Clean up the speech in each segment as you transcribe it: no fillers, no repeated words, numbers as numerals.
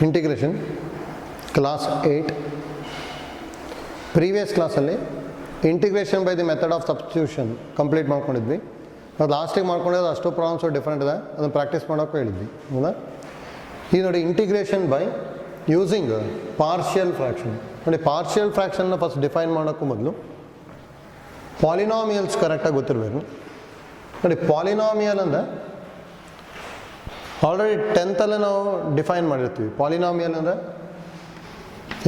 Integration class 8 previous ಕ್ಲಾಸಲ್ಲಿ integration by the method of substitution complete ಮಾಡ್ಕೊಂಡಿದ್ವಿ. ಅದು ಲಾಸ್ಟಿಗೆ ಮಾಡ್ಕೊಂಡಿದ್ದು ಅಷ್ಟು ಪ್ರಾಬ್ಲಮ್ಸು ಡಿಫ್ರೆಂಟ್ ಇದೆ, ಅದನ್ನು ಪ್ರಾಕ್ಟೀಸ್ ಮಾಡೋಕ್ಕೂ ಹೇಳಿದ್ವಿ. ಹೌದಾ? ಈಗ ನೋಡಿ, integration by using partial fraction. ನೋಡಿ, ಪಾರ್ಷಿಯಲ್ ಫ್ರ್ಯಾಕ್ಷನ್ನ ಫಸ್ಟ್ ಡಿಫೈನ್ ಮಾಡೋಕ್ಕೂ ಮೊದಲು ಪಾಲಿನಾಮಿಯಲ್ಸ್ ಕರೆಕ್ಟಾಗಿ ಗೊತ್ತಿರಬೇಕು. ನೋಡಿ, ಪಾಲಿನಾಮಿಯಲ್ ಅಂದರೆ ಆಲ್ರೆಡಿ 10th ನಾವು ಡಿಫೈನ್ ಮಾಡಿರ್ತೀವಿ. ಪಾಲಿನಾಮಿಯಲ್ ಅಂದರೆ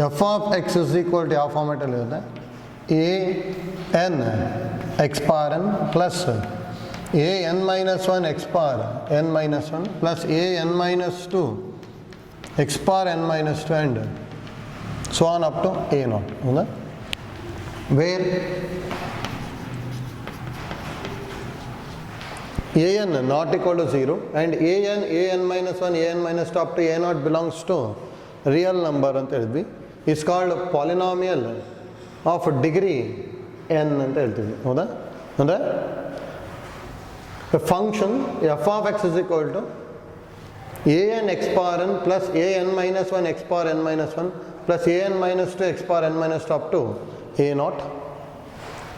f of x is equal to ಯಾವ ಫಾರ್ಮ್ಯಾಟಲ್ಲಿ ಇರುತ್ತೆ, a n x power n plus a n minus 1 x power n minus 1 plus a n minus 2 x power n minus 2 and so on up to a naught. ಹೌದಾ? Where an not equal to 0 and an minus 1 an minus 2 up to a naught belongs to real number ಅಂತ ಹೇಳಿದ್ವಿ. is called polynomial of degree n ಅಂತ ಹೇಳ್ತೀವಿ. ಹೌದಾ? ಅಂದರೆ function f of x is equal to an x bar n plus an minus 1 x bar n minus 1 plus an minus 2 x bar n minus 2 up to a naught,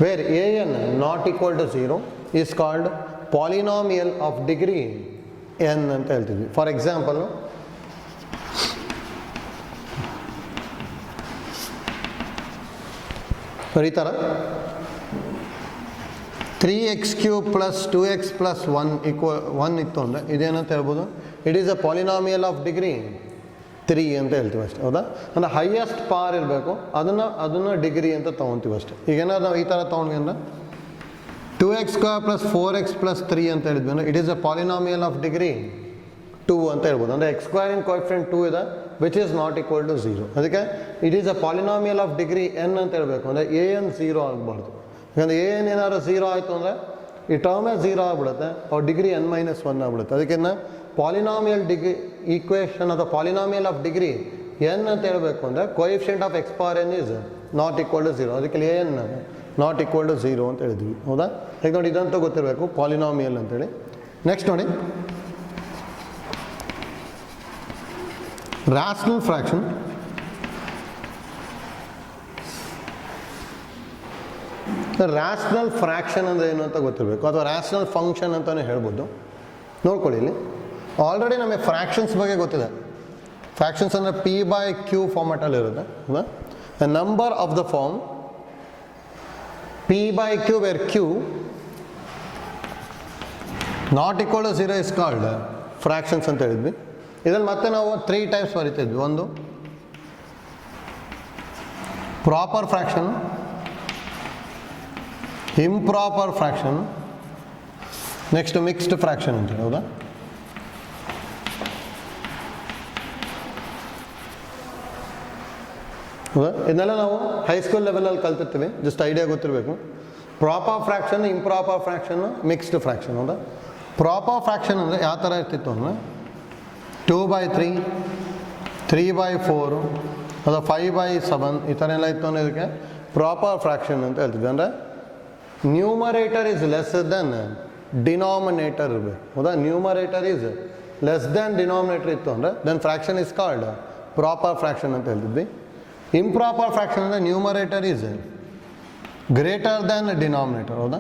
where an not equal to 0 is called polynomial of degree N ಅಂತ ಹೇಳ್ತೀವಿ. For example, ಈ ಥರ 3x³ plus 2x plus 1 ಇತ್ತು ಅಂದರೆ ಇದೇನಂತ ಹೇಳ್ಬೋದು, it is a polynomial of degree 3 ಅಂತ ಹೇಳ್ತೀವಿ ಅಷ್ಟೇ. ಹೌದಾ? ಅಂದರೆ ಹೈಯೆಸ್ಟ್ ಪಾರ್ ಇರಬೇಕು, ಅದನ್ನು ಡಿಗ್ರಿ ಅಂತ ತೊಗೊತೀವಿ ಅಷ್ಟೇ. ಈಗೇನಾದ್ರು ನಾವು ಈ ಥರ ತೊಗೊಂಡ್ವಿ ಅಂದರೆ 2x² ಪ್ಲಸ್ 4x ಪ್ಲಸ್ 3 ಅಂತ ಹೇಳಿದ್ವಿ ಅಂದರೆ it is a polynomial of degree 2 ಅಂತ ಹೇಳ್ಬೋದು. ಅಂದರೆ x² ಇನ್ ಕೋಎಫಿಷಿಯಂಟ್ 2 ಇದೆ which is not equal to 0. ಅದಕ್ಕೆ it is a polynomial of degree n ಅಂತ ಹೇಳಬೇಕು. ಅಂದರೆ an 0 ಆಗಬಾರ್ದು. ಯಾಕಂದರೆ an ಏನಾದ್ರು 0 ಆಯಿತು ಅಂದರೆ ಈ ಟರ್ಮೇ 0 ಆಗಿಬಿಡುತ್ತೆ, ಅವ್ರ ಡಿಗ್ರಿ n ಮೈನಸ್ 1 ಆಗಿಬಿಡುತ್ತೆ. ಅದಕ್ಕೆ ಪಾಲಿನಾಮಿಯಲ್ ಡಿಗ್ರಿ ಈಕ್ವೇಷನ್ ಅಥವಾ ಪಾಲಿನಾಮಿಯಲ್ ಆಫ್ ಡಿಗ್ರಿ n ಅಂತ ಹೇಳಬೇಕು ಅಂದರೆ coefficient of x power n is not equal to 0. ಅದಕ್ಕೆ an ನಾಟ್ ಈಕ್ವಲ್ ಟು 0 ಅಂತ ಹೇಳಿದ್ವಿ. ಹೌದಾ? ಈಗ ನೋಡಿ, ಇದಂತೂ ಗೊತ್ತಿರಬೇಕು ಪಾಲಿನಾಮಿಯಲ್ ಅಂತೇಳಿ. ನೆಕ್ಸ್ಟ್ ನೋಡಿ, ರ್ಯಾಷನಲ್ ಫ್ರ್ಯಾಕ್ಷನ್. ರ್ಯಾಷನಲ್ ಫ್ರ್ಯಾಕ್ಷನ್ ಅಂದರೆ ಏನು ಅಂತ ಗೊತ್ತಿರಬೇಕು, ಅಥವಾ ರ್ಯಾಷನಲ್ ಫಂಕ್ಷನ್ ಅಂತಲೇ ಹೇಳ್ಬೋದು. ನೋಡ್ಕೊಳ್ಳಿ, ಇಲ್ಲಿ ಆಲ್ರೆಡಿ ನಮಗೆ ಫ್ರ್ಯಾಕ್ಷನ್ಸ್ ಬಗ್ಗೆ ಗೊತ್ತಿದೆ. ಫ್ರ್ಯಾಕ್ಷನ್ಸ್ ಅಂದರೆ p/q ಫಾರ್ಮ್ಯಾಟಲ್ಲಿ ಇರುತ್ತೆ. ಹೌದಾ? The number of the form p/q where q not equal to 0 is called fractions ಅಂತ ಹೇಳಿದ್ವಿ. ಇದರಲ್ಲಿ ಮತ್ತೆ ನಾವು 3 ಟೈಪ್ಸ್ ಬರಿತಿದ್ವಿ. ಒಂದು proper fraction, improper fraction, next mixed fraction ಅಂತೇಳಿ. ಹೌದಾ? ಹೌದಾ? ಇದನ್ನೆಲ್ಲ ನಾವು ಹೈಸ್ಕೂಲ್ ಲೆವೆಲಲ್ಲಿ ಕಲ್ತಿರ್ತೀವಿ, ಜಸ್ಟ್ ಐಡಿಯಾ ಗೊತ್ತಿರಬೇಕು. Proper fraction, improper fraction, mixed fraction. ಹೌದಾ? ಪ್ರಾಪರ್ ಫ್ರ್ಯಾಕ್ಷನ್ ಅಂದರೆ ಯಾವ ಥರ ಇರ್ತಿತ್ತು ಅಂದರೆ 2/3, 3/4 ಅಥವಾ 5/7 ಈ ಥರ ಎಲ್ಲ ಇತ್ತು ಅಂದರೆ ಇದಕ್ಕೆ ಪ್ರಾಪರ್ ಫ್ರ್ಯಾಕ್ಷನ್ ಅಂತ ಹೇಳ್ತಿದ್ವಿ. ಅಂದರೆ numerator is less than denominator ಇರಬೇಕು. ಹೌದಾ? Numerator is less than denominator ಇತ್ತು ಅಂದರೆ then fraction is called proper fraction ಅಂತ ಹೇಳ್ತಿದ್ವಿ. ಇಂಪ್ರಾಪರ್ ಫ್ರ್ಯಾಕ್ಷನ್ ಅಂದರೆ numerator is greater than denominator. ಹೌದಾ?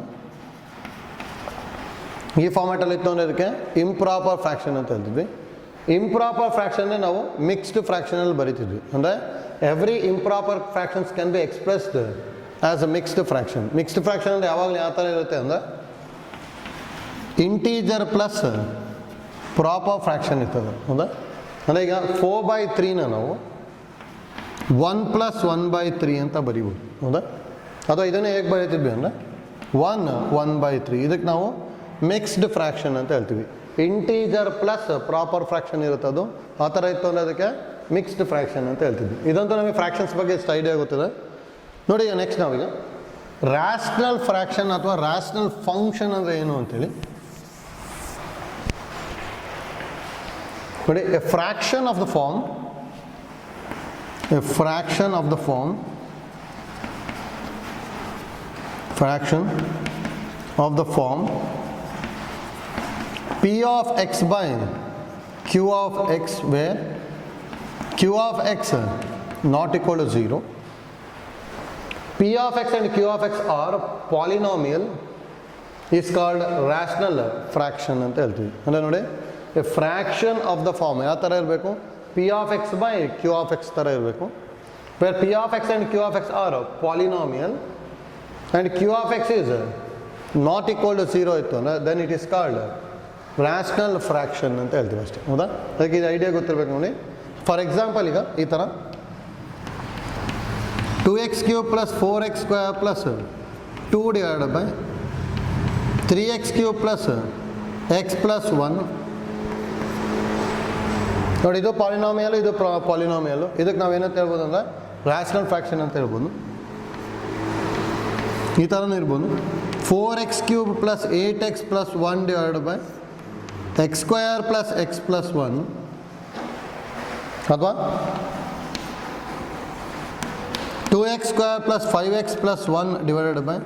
ಈ ಫಾರ್ಮ್ಯಾಟಲ್ಲಿ ಇತ್ತು ಅಂದರೆ ಇದಕ್ಕೆ ಇಂಪ್ರಾಪರ್ ಫ್ರ್ಯಾಕ್ಷನ್ ಅಂತ ಹೇಳ್ತಿದ್ವಿ. ಇಂಪ್ರಾಪರ್ ಫ್ರ್ಯಾಕ್ಷನ್ನೇ ನಾವು ಮಿಕ್ಸ್ಡ್ ಫ್ರ್ಯಾಕ್ಷನಲ್ಲಿ ಬರಿತಿದ್ವಿ. ಅಂದರೆ every improper fractions can be expressed as a mixed fraction. Mixed fraction ಅಂದರೆ ಯಾವಾಗಲೂ ಯಾವ ಥರ ಇರುತ್ತೆ ಅಂದರೆ ಇಂಟೀಜರ್ ಪ್ಲಸ್ ಪ್ರಾಪರ್ ಫ್ರ್ಯಾಕ್ಷನ್ ಇರ್ತದೆ. ಹೌದಾ? ಅಂದರೆ ಈಗ 4/3ನ ನಾವು 1 + 1/3 ಅಂತ ಬರಿಬೋದು. ಹೌದಾ? ಅಥವಾ ಇದನ್ನೇ ಹೇಗೆ ಬರೀತಿದ್ವಿ ಅಂದರೆ 1/3. ಇದಕ್ಕೆ ನಾವು ಮಿಕ್ಸ್ಡ್ ಫ್ರ್ಯಾಕ್ಷನ್ ಅಂತ ಹೇಳ್ತೀವಿ. ಇಂಟೀಜರ್ ಪ್ಲಸ್ ಪ್ರಾಪರ್ ಫ್ರ್ಯಾಕ್ಷನ್ ಇರುತ್ತದು, ಆ ಥರ ಇತ್ತು ಅಂದರೆ ಅದಕ್ಕೆ ಮಿಕ್ಸ್ಡ್ ಫ್ರ್ಯಾಕ್ಷನ್ ಅಂತ ಹೇಳ್ತಿದ್ವಿ. ಇದಂತೂ ನಮಗೆ ಫ್ರ್ಯಾಕ್ಷನ್ಸ್ ಬಗ್ಗೆ ಎಷ್ಟು ಐಡಿಯಾ ಗೊತ್ತಿದೆ. ನೋಡಿ, ಈಗ ನೆಕ್ಸ್ಟ್ ನಾವೀಗ ರ್ಯಾಷನಲ್ ಫ್ರ್ಯಾಕ್ಷನ್ ಅಥವಾ ರ್ಯಾಷನಲ್ ಫಂಕ್ಷನ್ ಅಂದರೆ ಏನು ಅಂತೇಳಿ ನೋಡಿ. A fraction of the form p of x by q of x, where q of x not equal to 0, p of x and q of x are polynomial is called rational fraction ಅಂತ ಹೇಳ್ತೀವಿ. ಅಂದರೆ ನೋಡಿ a fraction of the form ಯಾವ ಥರ ಇರಬೇಕು, p of x by q of x ಥರ ಇರಬೇಕು. where p of x and q of x are polynomial and q of x is not equal to 0 ಇತ್ತು ಅಂದರೆ then it is called rational fraction ಅಂತ ಹೇಳ್ತೀವಿ ಅಷ್ಟೇ. ಹೌದಾ? ಅದಕ್ಕೆ ಇದು ಐಡಿಯಾ ಗೊತ್ತಿರಬೇಕು ನೋಡಿ. ಫಾರ್ ಎಕ್ಸಾಂಪಲ್ ಈಗ ಈ ಥರ 2x cube plus 4x square plus 2 divided by 3x cube plus x plus 1. ನೋಡಿ ಇದು ಪಾಲಿನಾಮಿಯಲ್, ಇದು ಪಾಲಿನಾಮಿಯಲ್. ಇದಕ್ಕೆ ನಾವೇನಂತ ಹೇಳ್ಬೋದು ಅಂದರೆ ರ್ಯಾಷನಲ್ ಫ್ರ್ಯಾಕ್ಷನ್ ಅಂತ ಹೇಳ್ಬೋದು. ಈ ಥರನೂ ಇರ್ಬೋದು. 4x cube plus 8x plus 1 divide by x square plus x plus 1, ಅಥವಾ 2x square plus 5x plus 1 divided by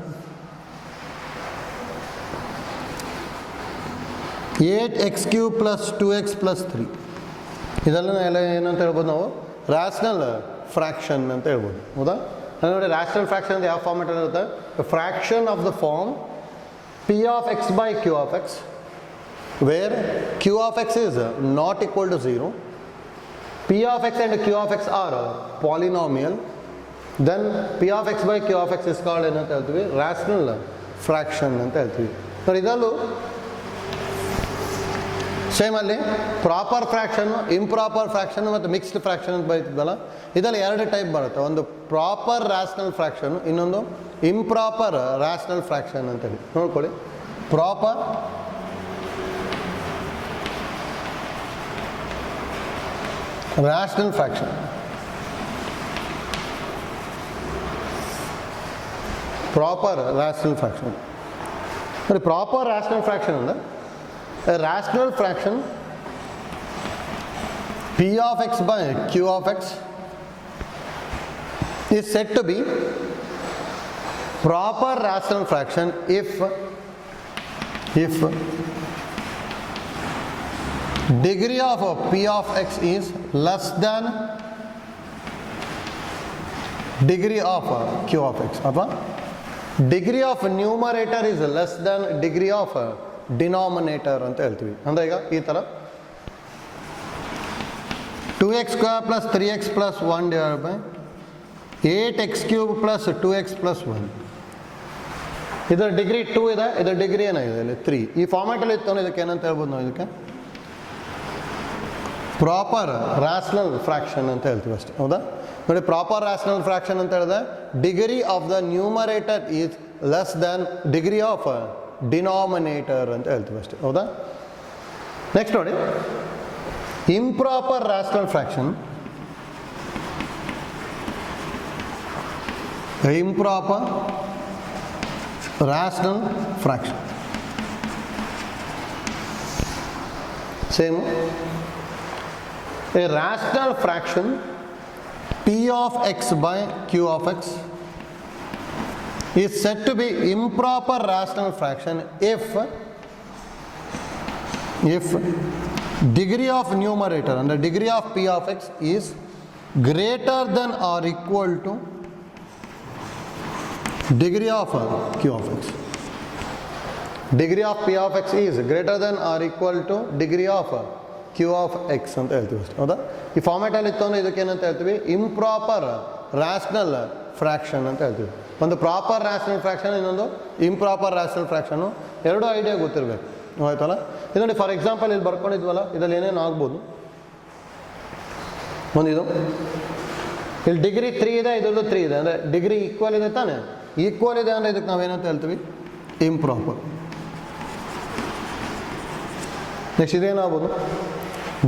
8x cube plus 2x plus 3. ಇದೆಲ್ಲ ಎಲ್ಲ ಏನಂತ ಹೇಳ್ಬೋದು ನಾವು ರ್ಯಾಷನಲ್ ಫ್ರ್ಯಾಕ್ಷನ್ ಅಂತ ಹೇಳ್ಬೋದು. ಹೌದಾ? ನೋಡಿ ರ್ಯಾಷನಲ್ ಫ್ರ್ಯಾಕ್ಷನ್ ಅಂತ ಯಾವ ಫಾರ್ಮೆಟಲ್ಲಿ ಇರುತ್ತೆ, fraction of the form p of x by q of x where q of x is not equal to 0, p of x and q of x are polynomial, then p of x by q of x is called ಏನಂತ ಹೇಳ್ತೀವಿ rational fraction ಅಂತ ಹೇಳ್ತೀವಿ. ನೋಡಿ ಇದರಲ್ಲೂ same ಅಲ್ಲಿ proper ಫ್ರ್ಯಾಕ್ಷನ್ನು, improper ಫ್ರ್ಯಾಕ್ಷನ್ನು ಮತ್ತು mixed fraction ಅಂತ ಬರೀತಿದ್ವಲ್ಲ, ಇದರಲ್ಲಿ ಎರಡು ಟೈಪ್ ಬರುತ್ತೆ. ಒಂದು ಪ್ರಾಪರ್ ರ್ಯಾಷನಲ್ ಫ್ರ್ಯಾಕ್ಷನ್, ಇನ್ನೊಂದು ಇಂಪ್ರಾಪರ್ ರ್ಯಾಷನಲ್ ಫ್ರ್ಯಾಕ್ಷನ್ ಅಂತೇಳಿ ನೋಡ್ಕೊಳ್ಳಿ. Proper rational fraction, proper rational fraction. ನೋಡಿ ಪ್ರಾಪರ್ ರ್ಯಾಷನಲ್ ಫ್ರ್ಯಾಕ್ಷನ್ ಅಂದರೆ a rational fraction p of x by q of x is said to be proper rational fraction if degree of p of x is less than degree of q of x, ಅಥವಾ degree of numerator is less than degree of denominator ಅಂತ ಹೇಳ್ತೀವಿ. ಅಂದರೆ ಈಗ ಈ ಥರ 2x square plus 3x plus 1 divide by 8x cube plus 2x plus 1. ಇದರ degree 2 ಇದೆ, ಇದರ ಡಿಗ್ರಿ ಏನಾಗಿದೆ ಇಲ್ಲಿ 3. ಈ ಫಾರ್ಮ್ಯಾಟಲ್ಲಿ ಇತ್ತು, ಇದಕ್ಕೆ ಏನಂತ ಹೇಳ್ಬೋದು ನಾವು, ಇದಕ್ಕೆ ಪ್ರಾಪರ್ ರ್ಯಾಷನಲ್ ಫ್ರ್ಯಾಕ್ಷನ್ ಅಂತ ಹೇಳ್ತೀವಿ ಅಷ್ಟೇ. ಹೌದಾ? ನೋಡಿ ಪ್ರಾಪರ್ ರ್ಯಾಷನಲ್ ಫ್ರ್ಯಾಕ್ಷನ್ ಅಂತ ಹೇಳಿದ್ರೆ degree of the numerator is less than degree of denominator ಅಂತ ಹೇಳ್ತೀವಿ ಅಷ್ಟೇ. ಹೌದಾ? ನೆಕ್ಸ್ಟ್ ನೋಡಿ improper rational fraction. Improper rational fraction same. A rational fraction p of x by q of x is said to be improper rational fraction if degree of numerator and the degree of p of x is greater than or equal to degree of q of x. Degree of p of x is greater than or equal to degree of q of x ಅಂತ ಹೇಳ್ತೀವಿ ಅಷ್ಟೇ. ಹೌದಾ? ಈ ಫಾರ್ಮ್ಯಾಟಲ್ಲಿ ಇತ್ತು ಅಂದರೆ ಇದಕ್ಕೆ ಏನಂತ ಹೇಳ್ತೀವಿ ಇಂಪ್ರಾಪರ್ ರ್ಯಾಷನಲ್ ಫ್ರ್ಯಾಕ್ಷನ್ ಅಂತ ಹೇಳ್ತೀವಿ. ಒಂದು ಪ್ರಾಪರ್ ರ್ಯಾಷನಲ್ ಫ್ರ್ಯಾಕ್ಷನ್, ಇನ್ನೊಂದು ಇಂಪ್ರಾಪರ್ ರ್ಯಾಷನಲ್ ಫ್ರ್ಯಾಕ್ಷನು. ಎರಡೂ ಐಡಿಯಾ ಗೊತ್ತಿರಬೇಕು. ಆಯ್ತಲ್ಲ? ಇದು ನೋಡಿ ಫಾರ್ ಎಕ್ಸಾಂಪಲ್ ಇಲ್ಲಿ ಬರ್ಕೊಂಡಿದ್ವಲ್ಲ, ಇದರಲ್ಲಿ ಏನೇನು ಆಗ್ಬೋದು. ಒಂದಿದು ಇಲ್ಲಿ ಡಿಗ್ರಿ 3 ಇದೆ, ಇದರಲ್ಲೂ 3 ಇದೆ, ಅಂದರೆ ಡಿಗ್ರಿ ಈಕ್ವಲ್ ಇದೆ ತಾನೆ. ಈಕ್ವಲ್ ಇದೆ ಅಂದರೆ ಇದಕ್ಕೆ ನಾವೇನಂತ ಹೇಳ್ತೀವಿ ಇಂಪ್ರಾಪರ್. ನೆಕ್ಸ್ಟ್ ಇದೇನಾಗ್ಬೋದು,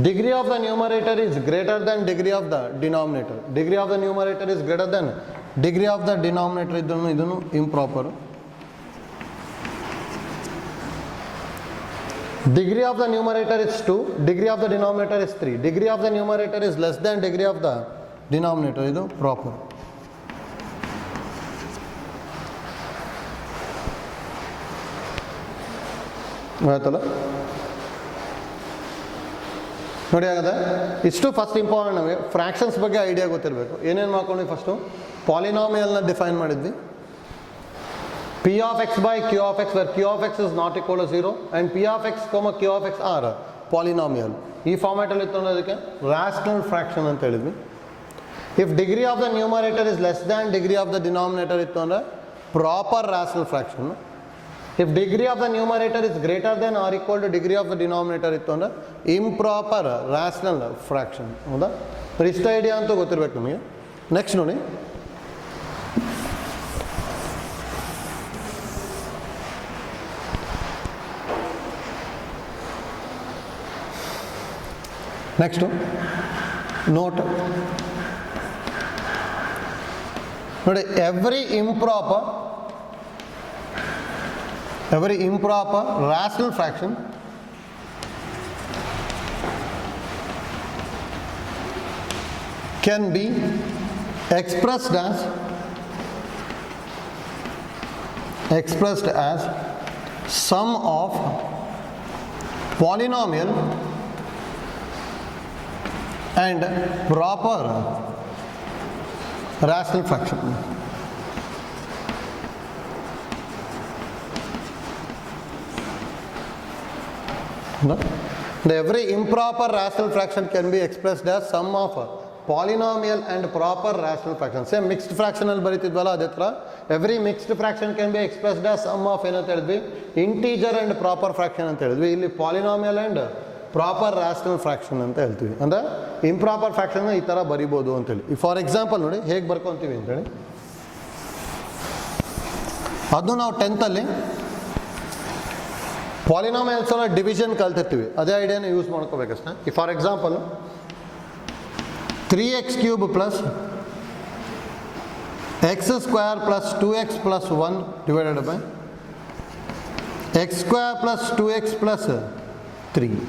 degree of the numerator is greater than degree of the denominator. Degree of the numerator is greater than degree of the denominator. ಇದನ್ನು improper. Degree of the numerator is 2, degree of the denominator is 3. Degree of the numerator is less than degree of the denominator. ಇದು proper. ಆಯ್ತಲ್ಲ? ನೋಡಿ ಆಗದ ಇಷ್ಟು first important ನಮಗೆ fractions ಬಗ್ಗೆ idea ಗೊತ್ತಿರಬೇಕು. ಏನೇನು ಮಾಡ್ಕೊಂಡ್ವಿ ಫಸ್ಟು ಪಾಲಿನಾಮಿಯಲ್ನ ಡಿಫೈನ್ ಮಾಡಿದ್ವಿ. P of x by Q of x where Q of x is not equal to 0 and P of x, Q of x are polynomial. ಈ ಫಾರ್ಮ್ಯಾಟಲ್ಲಿ ಇತ್ತು ಅನ್ನೋದಕ್ಕೆ ರ್ಯಾಷನಲ್ ಫ್ರ್ಯಾಕ್ಷನ್ ಅಂತ ಹೇಳಿದ್ವಿ. If degree of the numerator is less than degree of the denominator ಇತ್ತು ಅಂದರೆ proper rational fraction. If degree of the numerator is greater than or equal to degree of the denominator ಇತ್ತು ಅಂದರೆ improper rational fraction. ಹೌದಾ? ಇಷ್ಟ idea ಅಂತೂ ಗೊತ್ತಿರಬೇಕು ನಮಗೆ. Next ನೋಡಿ, ನೆಕ್ಸ್ಟು ನೋಟ್ ನೋಡಿ, every improper rational fraction can be expressed as sum of polynomial and proper rational fraction. Every improper rational fraction can be expressed as sum of polynomial and proper rational fraction. Same mixed fraction ಅಲ್ಲಿ ಬರೀತಿದ್ವಲ್ಲ ಅದೇ ಥರ every mixed fraction can be expressed as sum of ಏನಂತ ಹೇಳಿದ್ವಿ, integer and proper fraction ಅಂತ ಹೇಳಿದ್ವಿ. ಇಲ್ಲಿ polynomial and proper rational fraction ಅಂತ ಹೇಳ್ತೀವಿ. ಅಂದರೆ ಇಂಪ್ರಾಪರ್ ಫ್ರಾಕ್ಷನ್ನ ಈ ಥರ ಬರಿಬೋದು ಅಂತೇಳಿ. ಫಾರ್ ಎಕ್ಸಾಂಪಲ್ ನೋಡಿ ಹೇಗೆ ಬರ್ಕೊತೀವಿ ಅಂತೇಳಿ, ಅದು ನಾವು 10th ಅಲ್ಲಿ ಪಾಲಿನಾಮಿಯಲ್ಸ್ ಅಲ್ಲ ಡಿವಿಷನ್ ಕಲ್ತಿರ್ತೀವಿ, ಅದೇ ಐಡಿಯಾನ ಯೂಸ್ ಮಾಡ್ಕೋಬೇಕಷ್ಟೇ. For example 3x³ plus x² plus 2x plus 1 divided by x² plus 2x plus 3.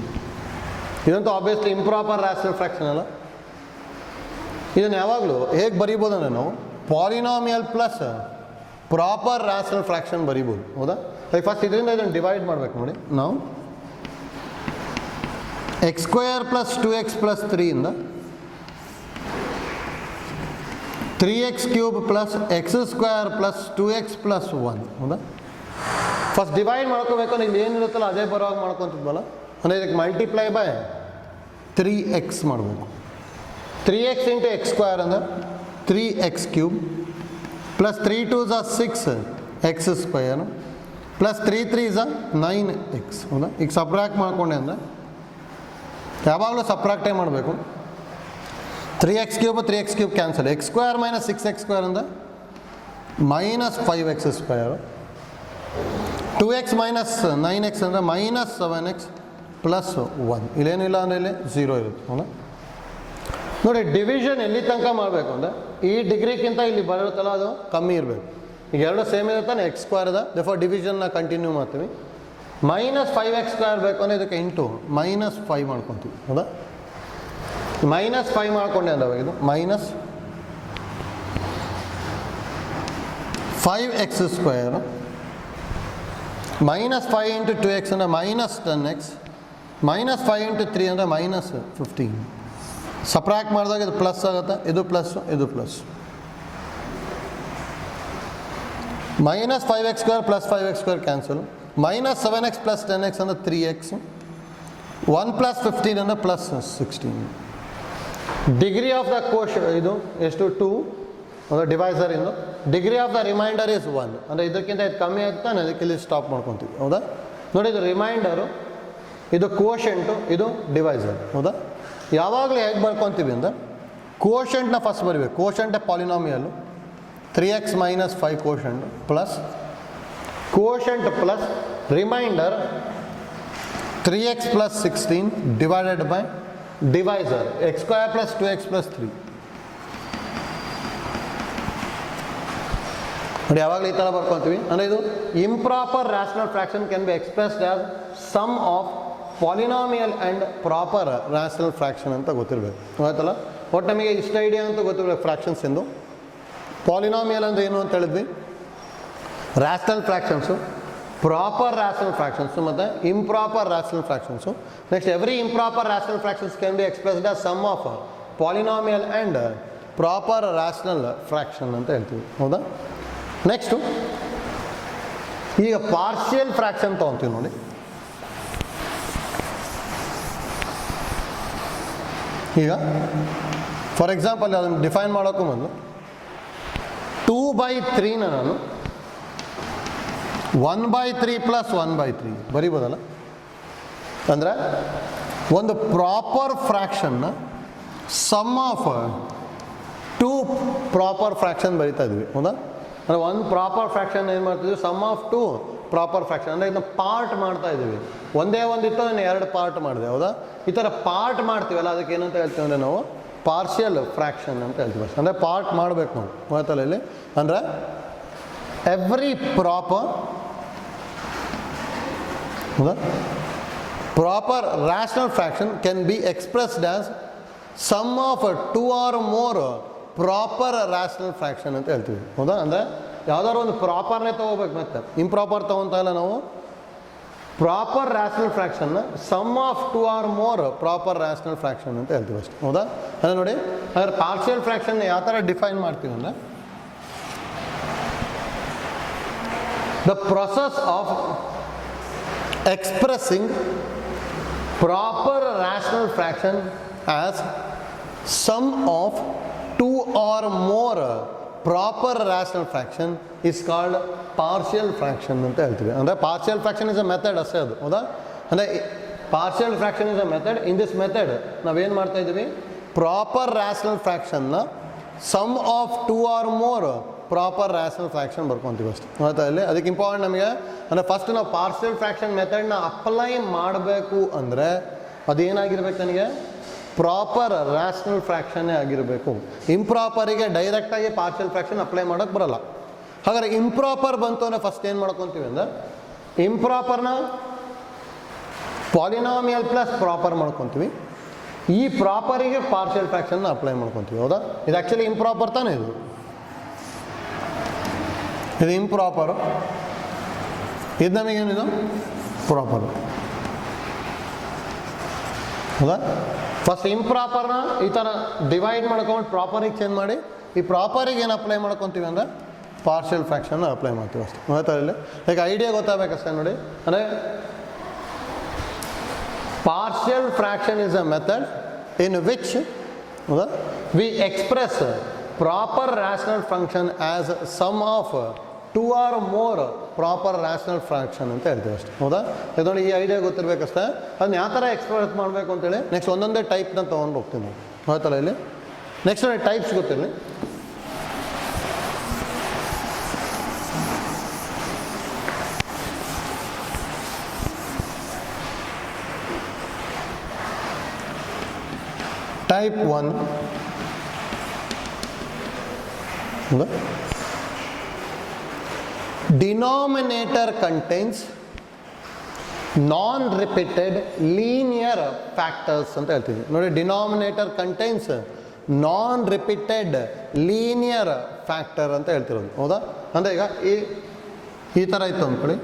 ಇದಂತೂ ಆಬ್ವಿಯಸ್ಲಿ ಇಂಪ್ರಾಪರ್ ರ್ಯಾಷನಲ್ ಫ್ರಾಕ್ಷನ್ ಅಲ್ಲ. ಇದನ್ನು ಯಾವಾಗಲೂ ಹೇಗೆ ಬರೀಬೋದು ಅಂದರೆ ನಾವು polynomial plus proper rational fraction ಬರೀಬೋದು. ಹೌದಾ? ಫಸ್ಟ್ ಇದರಿಂದ ಇದನ್ನು ಡಿವೈಡ್ ಮಾಡಬೇಕು ನೋಡಿ. ನಾವು x² ಪ್ಲಸ್ 2x ಪ್ಲಸ್ 3 ಇಂದ 3x³ plus x² plus 2x plus 1. ಹೌದಾ? ಫಸ್ಟ್ ಡಿವೈಡ್ ಮಾಡ್ಕೋಬೇಕು ಅಂದ್ರೆ ಇಲ್ಲಿ ಏನಿರುತ್ತಲ್ಲ ಅದೇ ಬರೋವಾಗ ಮಾಡ್ಕೊತಿದ್ವಲ್ಲ, ಅಂದರೆ ಇದಕ್ಕೆ ಮಲ್ಟಿಪ್ಲೈ ಬೈ 3x ಮಾಡಬೇಕು. 3x ಇಂಟು x² ಅಂದರೆ 3x³ plus 3 2s are 6x² plus 3 3s are 9x. ಹೌದಾ? ಈಗ ಸಬ್ಟ್ರಾಕ್ಟ್ ಮಾಡ್ಕೊಂಡೆ ಅಂದರೆ ಯಾವಾಗಲೂ ಸಬ್ಟ್ರಾಕ್ಟೇ ಮಾಡಬೇಕು. 3x³ 3x³ cancel, x² minus 6x² ಅಂದರೆ minus 5x². 2x minus 9x ಅಂದರೆ ಮೈನಸ್ 7x ಪ್ಲಸ್ 1. ಇಲ್ಲೇನಿಲ್ಲ ಅಂದರೆ ಇಲ್ಲಿ 0 ಇರುತ್ತೆ. ಹೌದಾ? ನೋಡಿ, ಡಿವಿಷನ್ ಎಲ್ಲಿ ತನಕ ಮಾಡಬೇಕು ಅಂದರೆ ಈ ಡಿಗ್ರಿಗಿಂತ ಇಲ್ಲಿ ಬರುತ್ತಲ್ಲ ಅದು ಕಮ್ಮಿ ಇರಬೇಕು. ಈಗ ಎರಡು ಸೇಮ್ ಇರುತ್ತಾನೆ, x² ಇದೆ, ದೇಫೋರ್ ಡಿವಿಷನ್ನ ಕಂಟಿನ್ಯೂ ಮಾಡ್ತೀವಿ. ಮೈನಸ್ 5x² ಬೇಕು ಅಂದರೆ ಇದಕ್ಕೆ ಇಂಟು ಮೈನಸ್ 5 ಮಾಡ್ಕೊತೀವಿ. ಹೌದಾ? ಮೈನಸ್ 5 ಮಾಡ್ಕೊಂಡೆ ಅಂದಾಗ ಇದು minus 5x² minus 5 into 2x ಅಂದರೆ ಮೈನಸ್ 10x ಮೈನಸ್ 5 ಇಂಟು 3 ಅಂದರೆ ಮೈನಸ್ 15. ಸಪ್ರಾಕ್ಟ್ ಮಾಡಿದಾಗ ಇದು ಪ್ಲಸ್ ಆಗುತ್ತೆ, ಇದು ಪ್ಲಸ್ಸು ಇದು plus. Minus 5x² plus 5x² cancel, minus 7x plus 10x ಅಂದರೆ 3x, 1 ಪ್ಲಸ್ 15 ಅಂದರೆ ಪ್ಲಸ್ 16. ಡಿಗ್ರಿ ಆಫ್ ದ ಕೋಶ್ ಇದು ಎಷ್ಟು 2 ಅಂದರೆ ಡಿವೈಸರ್ ಇಂದು. Degree of the remainder is 1 ಅಂದರೆ ಇದಕ್ಕಿಂತ ಇದು ಕಮ್ಮಿ ಆಗ್ತಾನೆ, ಅದಕ್ಕೆ ಇಲ್ಲಿ ಸ್ಟಾಪ್ ಮಾಡ್ಕೊತೀವಿ. ಹೌದಾ? ನೋಡಿ, ಇದು ರಿಮೈಂಡರು, ಇದು ಕೋಶೆಂಟು, ಇದು ಡಿವೈಸರ್. ಹೌದಾ? ಯಾವಾಗಲೂ ಹೇಗೆ ಬರ್ಕೊತೀವಿ ಅಂದರೆ ಕೋಶೆಂಟ್ನ ಫಸ್ಟ್ ಬರೀಬೇಕು. ಕೋಶೆಂಟೇ ಪಾಲಿನಾಮಿಯಲ್ಲು 3x minus 5 quotient plus quotient plus remainder 3x plus 16 divided by divisor x² plus 2x plus 3. ನೋಡಿ, ಯಾವಾಗಲೂ ಈ ಥರ ಬರ್ಕೊತೀವಿ. ಅಂದರೆ ಇದು improper rational fraction can be expressed as sum of polynomial and proper rational fraction ಅಂತ ಗೊತ್ತಿರಬೇಕು. ಆಯ್ತಲ್ಲ? ಒಟ್ಟು ನಮಗೆ ಇಷ್ಟ ಐಡಿಯಾ ಅಂತ ಗೊತ್ತಿರಬೇಕು ಫ್ರಾಕ್ಷನ್ಸ್ ಎಂದು. ಪಾಲಿನಾಮಿಯಲ್ ಅಂದರೆ ಏನು ಅಂತ ಹೇಳಿದ್ವಿ, rational fractions. Proper rational fractions ಮತ್ತು improper rational fractions. Next every improper rational fractions can be expressed as sum of polynomial and proper rational fraction ಅಂತ ಹೇಳ್ತೀವಿ. ಹೌದಾ? ನೆಕ್ಸ್ಟು ಈಗ ಪಾರ್ಷಿಯಲ್ ಫ್ರಾಕ್ಷನ್ ತೊಗೊತೀವಿ ನೋಡಿ. ಈಗ ಫಾರ್ ಎಕ್ಸಾಂಪಲ್ ಅದನ್ನು ಡಿಫೈನ್ ಮಾಡೋಕ್ಕೂ ಮೊದಲು 2/3ನ ನಾನು 1/3 + 1/3 ಬರಿಬೋದಲ್ಲ. ಅಂದರೆ ಒಂದು ಪ್ರಾಪರ್ ಫ್ರ್ಯಾಕ್ಷನ್ನ ಸಮ್ ಆಫ್ 2 ಪ್ರಾಪರ್ ಫ್ರ್ಯಾಕ್ಷನ್ ಬರಿತಾ ಇದ್ವಿ. ಹೌದಾ? ಅಂದರೆ ಒಂದು ಪ್ರಾಪರ್ ಫ್ರ್ಯಾಕ್ಷನ್ ಏನು ಮಾಡ್ತಿದ್ವಿ, ಸಮ್ ಆಫ್ 2 ಪ್ರಾಪರ್ ಫ್ರ್ಯಾಕ್ಷನ್. ಅಂದರೆ ಇದನ್ನ ಪಾರ್ಟ್ ಮಾಡ್ತಾ ಇದ್ದೀವಿ. ಒಂದೇ ಒಂದಿತ್ತು ಅದನ್ನು 2 ಪಾರ್ಟ್ ಮಾಡಿದೆ. ಹೌದಾ? ಈ ಥರ ಪಾರ್ಟ್ ಮಾಡ್ತೀವಲ್ಲ, ಅದಕ್ಕೆ ಏನಂತ ಹೇಳ್ತೀವಿ ಅಂದರೆ ನಾವು ಪಾರ್ಷಿಯಲ್ ಫ್ರ್ಯಾಕ್ಷನ್ ಅಂತ ಹೇಳ್ತೀವಿ. ಅಷ್ಟೇ. ಅಂದರೆ ಪಾರ್ಟ್ ಮಾಡಬೇಕು ನಾವು ಗೊತ್ತಲ್ಲ ಇಲ್ಲಿ. ಅಂದರೆ every proper rational fraction can be expressed as sum of 2 or more proper rational fraction ಅಂತ ಹೇಳ್ತೀವಿ. ಹೌದಾ? ಅಂದರೆ ಯಾವ್ದಾದ್ರು ಒಂದು ಪ್ರಾಪರ್ನೇ ತೊಗೋಬೇಕು, ಮತ್ತೆ ಇಂಪ್ರಾಪರ್ ತೊಗೊತಾ ಇಲ್ಲ ನಾವು. ಪ್ರಾಪರ್ ರ್ಯಾಷನಲ್ ಫ್ರ್ಯಾಕ್ಷನ್ನ sum of 2 or more proper rational fraction ಅಂತ ಹೇಳ್ತೀವಿ ಅಷ್ಟೇ. ಹೌದಾ? ಅಂದರೆ ನೋಡಿ, ಅದರ ಪಾರ್ಷಿಯಲ್ ಫ್ರ್ಯಾಕ್ಷನ್ ಯಾವ ಥರ ಡಿಫೈನ್ ಮಾಡ್ತೀವಿ ಅಂದರೆ the process of expressing proper rational fraction as sum of 2 or more proper rational fraction is called partial fraction ಅಂತ ಹೇಳ್ತೀವಿ. ಅಂದರೆ partial fraction is a method ಅಷ್ಟೇ ಅದು. ಹೌದಾ? ಅಂದರೆ partial fraction is a method. In this method ನಾವೇನು ಮಾಡ್ತಾ ಇದ್ದೀವಿ, ಪ್ರಾಪರ್ ರ್ಯಾಷನಲ್ ಫ್ರ್ಯಾಕ್ಷನ್ನ sum of 2 or more proper rational fraction ಬರ್ಕೊತೀವಿ ಅಷ್ಟೇ. ಆಯ್ತಾ? ಇಲ್ಲಿ ಅದಕ್ಕೆ ಇಂಪಾರ್ಟೆಂಟ್ ನಮಗೆ ಅಂದರೆ ಫಸ್ಟ್ ನಾವು ಪಾರ್ಷಿಯಲ್ ಫ್ರ್ಯಾಕ್ಷನ್ ಮೆಥಡ್ನ ಅಪ್ಲೈ ಮಾಡಬೇಕು ಅಂದರೆ ಅದೇನಾಗಿರ್ಬೇಕು, ನನಗೆ ಪ್ರಾಪರ್ ರ್ಯಾಷನಲ್ ಫ್ರ್ಯಾಕ್ಷನ್ನೇ ಆಗಿರಬೇಕು. ಇಂಪ್ರಾಪರಿಗೆ ಡೈರೆಕ್ಟಾಗಿ ಪಾರ್ಷಿಯಲ್ ಫ್ರ್ಯಾಕ್ಷನ್ ಅಪ್ಲೈ ಮಾಡೋಕ್ಕೆ ಬರಲ್ಲ. ಹಾಗಾದ್ರೆ ಇಂಪ್ರಾಪರ್ ಬಂತು ಅಂದರೆ ಫಸ್ಟ್ ಏನು ಮಾಡ್ಕೊತೀವಿ ಅಂದರೆ ಇಂಪ್ರಾಪರ್ನ ಪಾಲಿನಾಮಿಯಲ್ ಪ್ಲಸ್ ಪ್ರಾಪರ್ ಮಾಡ್ಕೊತೀವಿ. ಈ ಪ್ರಾಪರಿಗೆ ಪಾರ್ಷಿಯಲ್ ಫ್ರ್ಯಾಕ್ಷನ್ನ ಅಪ್ಲೈ ಮಾಡ್ಕೊತೀವಿ. ಹೌದಾ? ಇದು ಆ್ಯಕ್ಚುಲಿ ಇಂಪ್ರಾಪರ್ ತಾನೇ. ಇದು ಇಂಪ್ರಾಪರು, ಇದು ನಮಗೇನಿದು ಪ್ರಾಪರು. ಹೌದಾ? ಫಸ್ಟ್ ಇಂಪ್ರಾಪರ್ನ ಈ ಥರ ಡಿವೈಡ್ ಮಾಡ್ಕೊಂಡು ಪ್ರಾಪರಿಗೆ ಚೇಂಜ್ ಮಾಡಿ ಈ ಪ್ರಾಪರಿಗೆ ಏನು ಅಪ್ಲೈ ಮಾಡ್ಕೊತೀವಿ ಅಂದರೆ ಪಾರ್ಷಿಯಲ್ ಫ್ರ್ಯಾಕ್ಷನ್ನ ಅಪ್ಲೈ ಮಾಡ್ತೀವಿ ಅಷ್ಟೇ. ಆಯ್ತಾ? ಇಲ್ಲಿ ಈಗ ಐಡಿಯಾ ಗೊತ್ತಾಗಬೇಕಷ್ಟೇ ನೋಡಿ. ಅಂದರೆ partial fraction is a method in which we express proper rational function as sum of 2 or more proper rational fraction ಅಂತ ಹೇಳ್ತೀವಿ ಅಷ್ಟೇ. ಹೌದಾ? ಇದು ನೋಡಿ, ಈ ಐಡಿಯಾ ಗೊತ್ತಿರಬೇಕಷ್ಟೇ. ಅದನ್ನ ಯಾವ ಥರ ಎಕ್ಸ್ಪ್ರೆಸ್ ಮಾಡಬೇಕು ಅಂತೇಳಿ ನೆಕ್ಸ್ಟ್ ಒಂದೊಂದೇ ಟೈಪ್ನ ತೊಗೊಂಡು ಹೋಗ್ತೀವಿ ನಾವು. ಆಯ್ತಲ್ಲ? ಇಲ್ಲಿ ನೆಕ್ಸ್ಟ್ ನೋಡಿ ಟೈಪ್ಸ್ ಗೊತ್ತಿರಲಿ. Type 1 denominator contains non-repeated linear factors ಅಂತ ಹೇಳ್ತೀವಿ ನೋಡಿ. Denominator contains non-repeated linear factor ಅಂತ ಹೇಳ್ತಿರೋದು. ಹೌದಾ? ಅಂದರೆ ಈಗ ಈ ಥರ ಇತ್ತು ಅಂದ್ಕೊಳ್ಳಿ,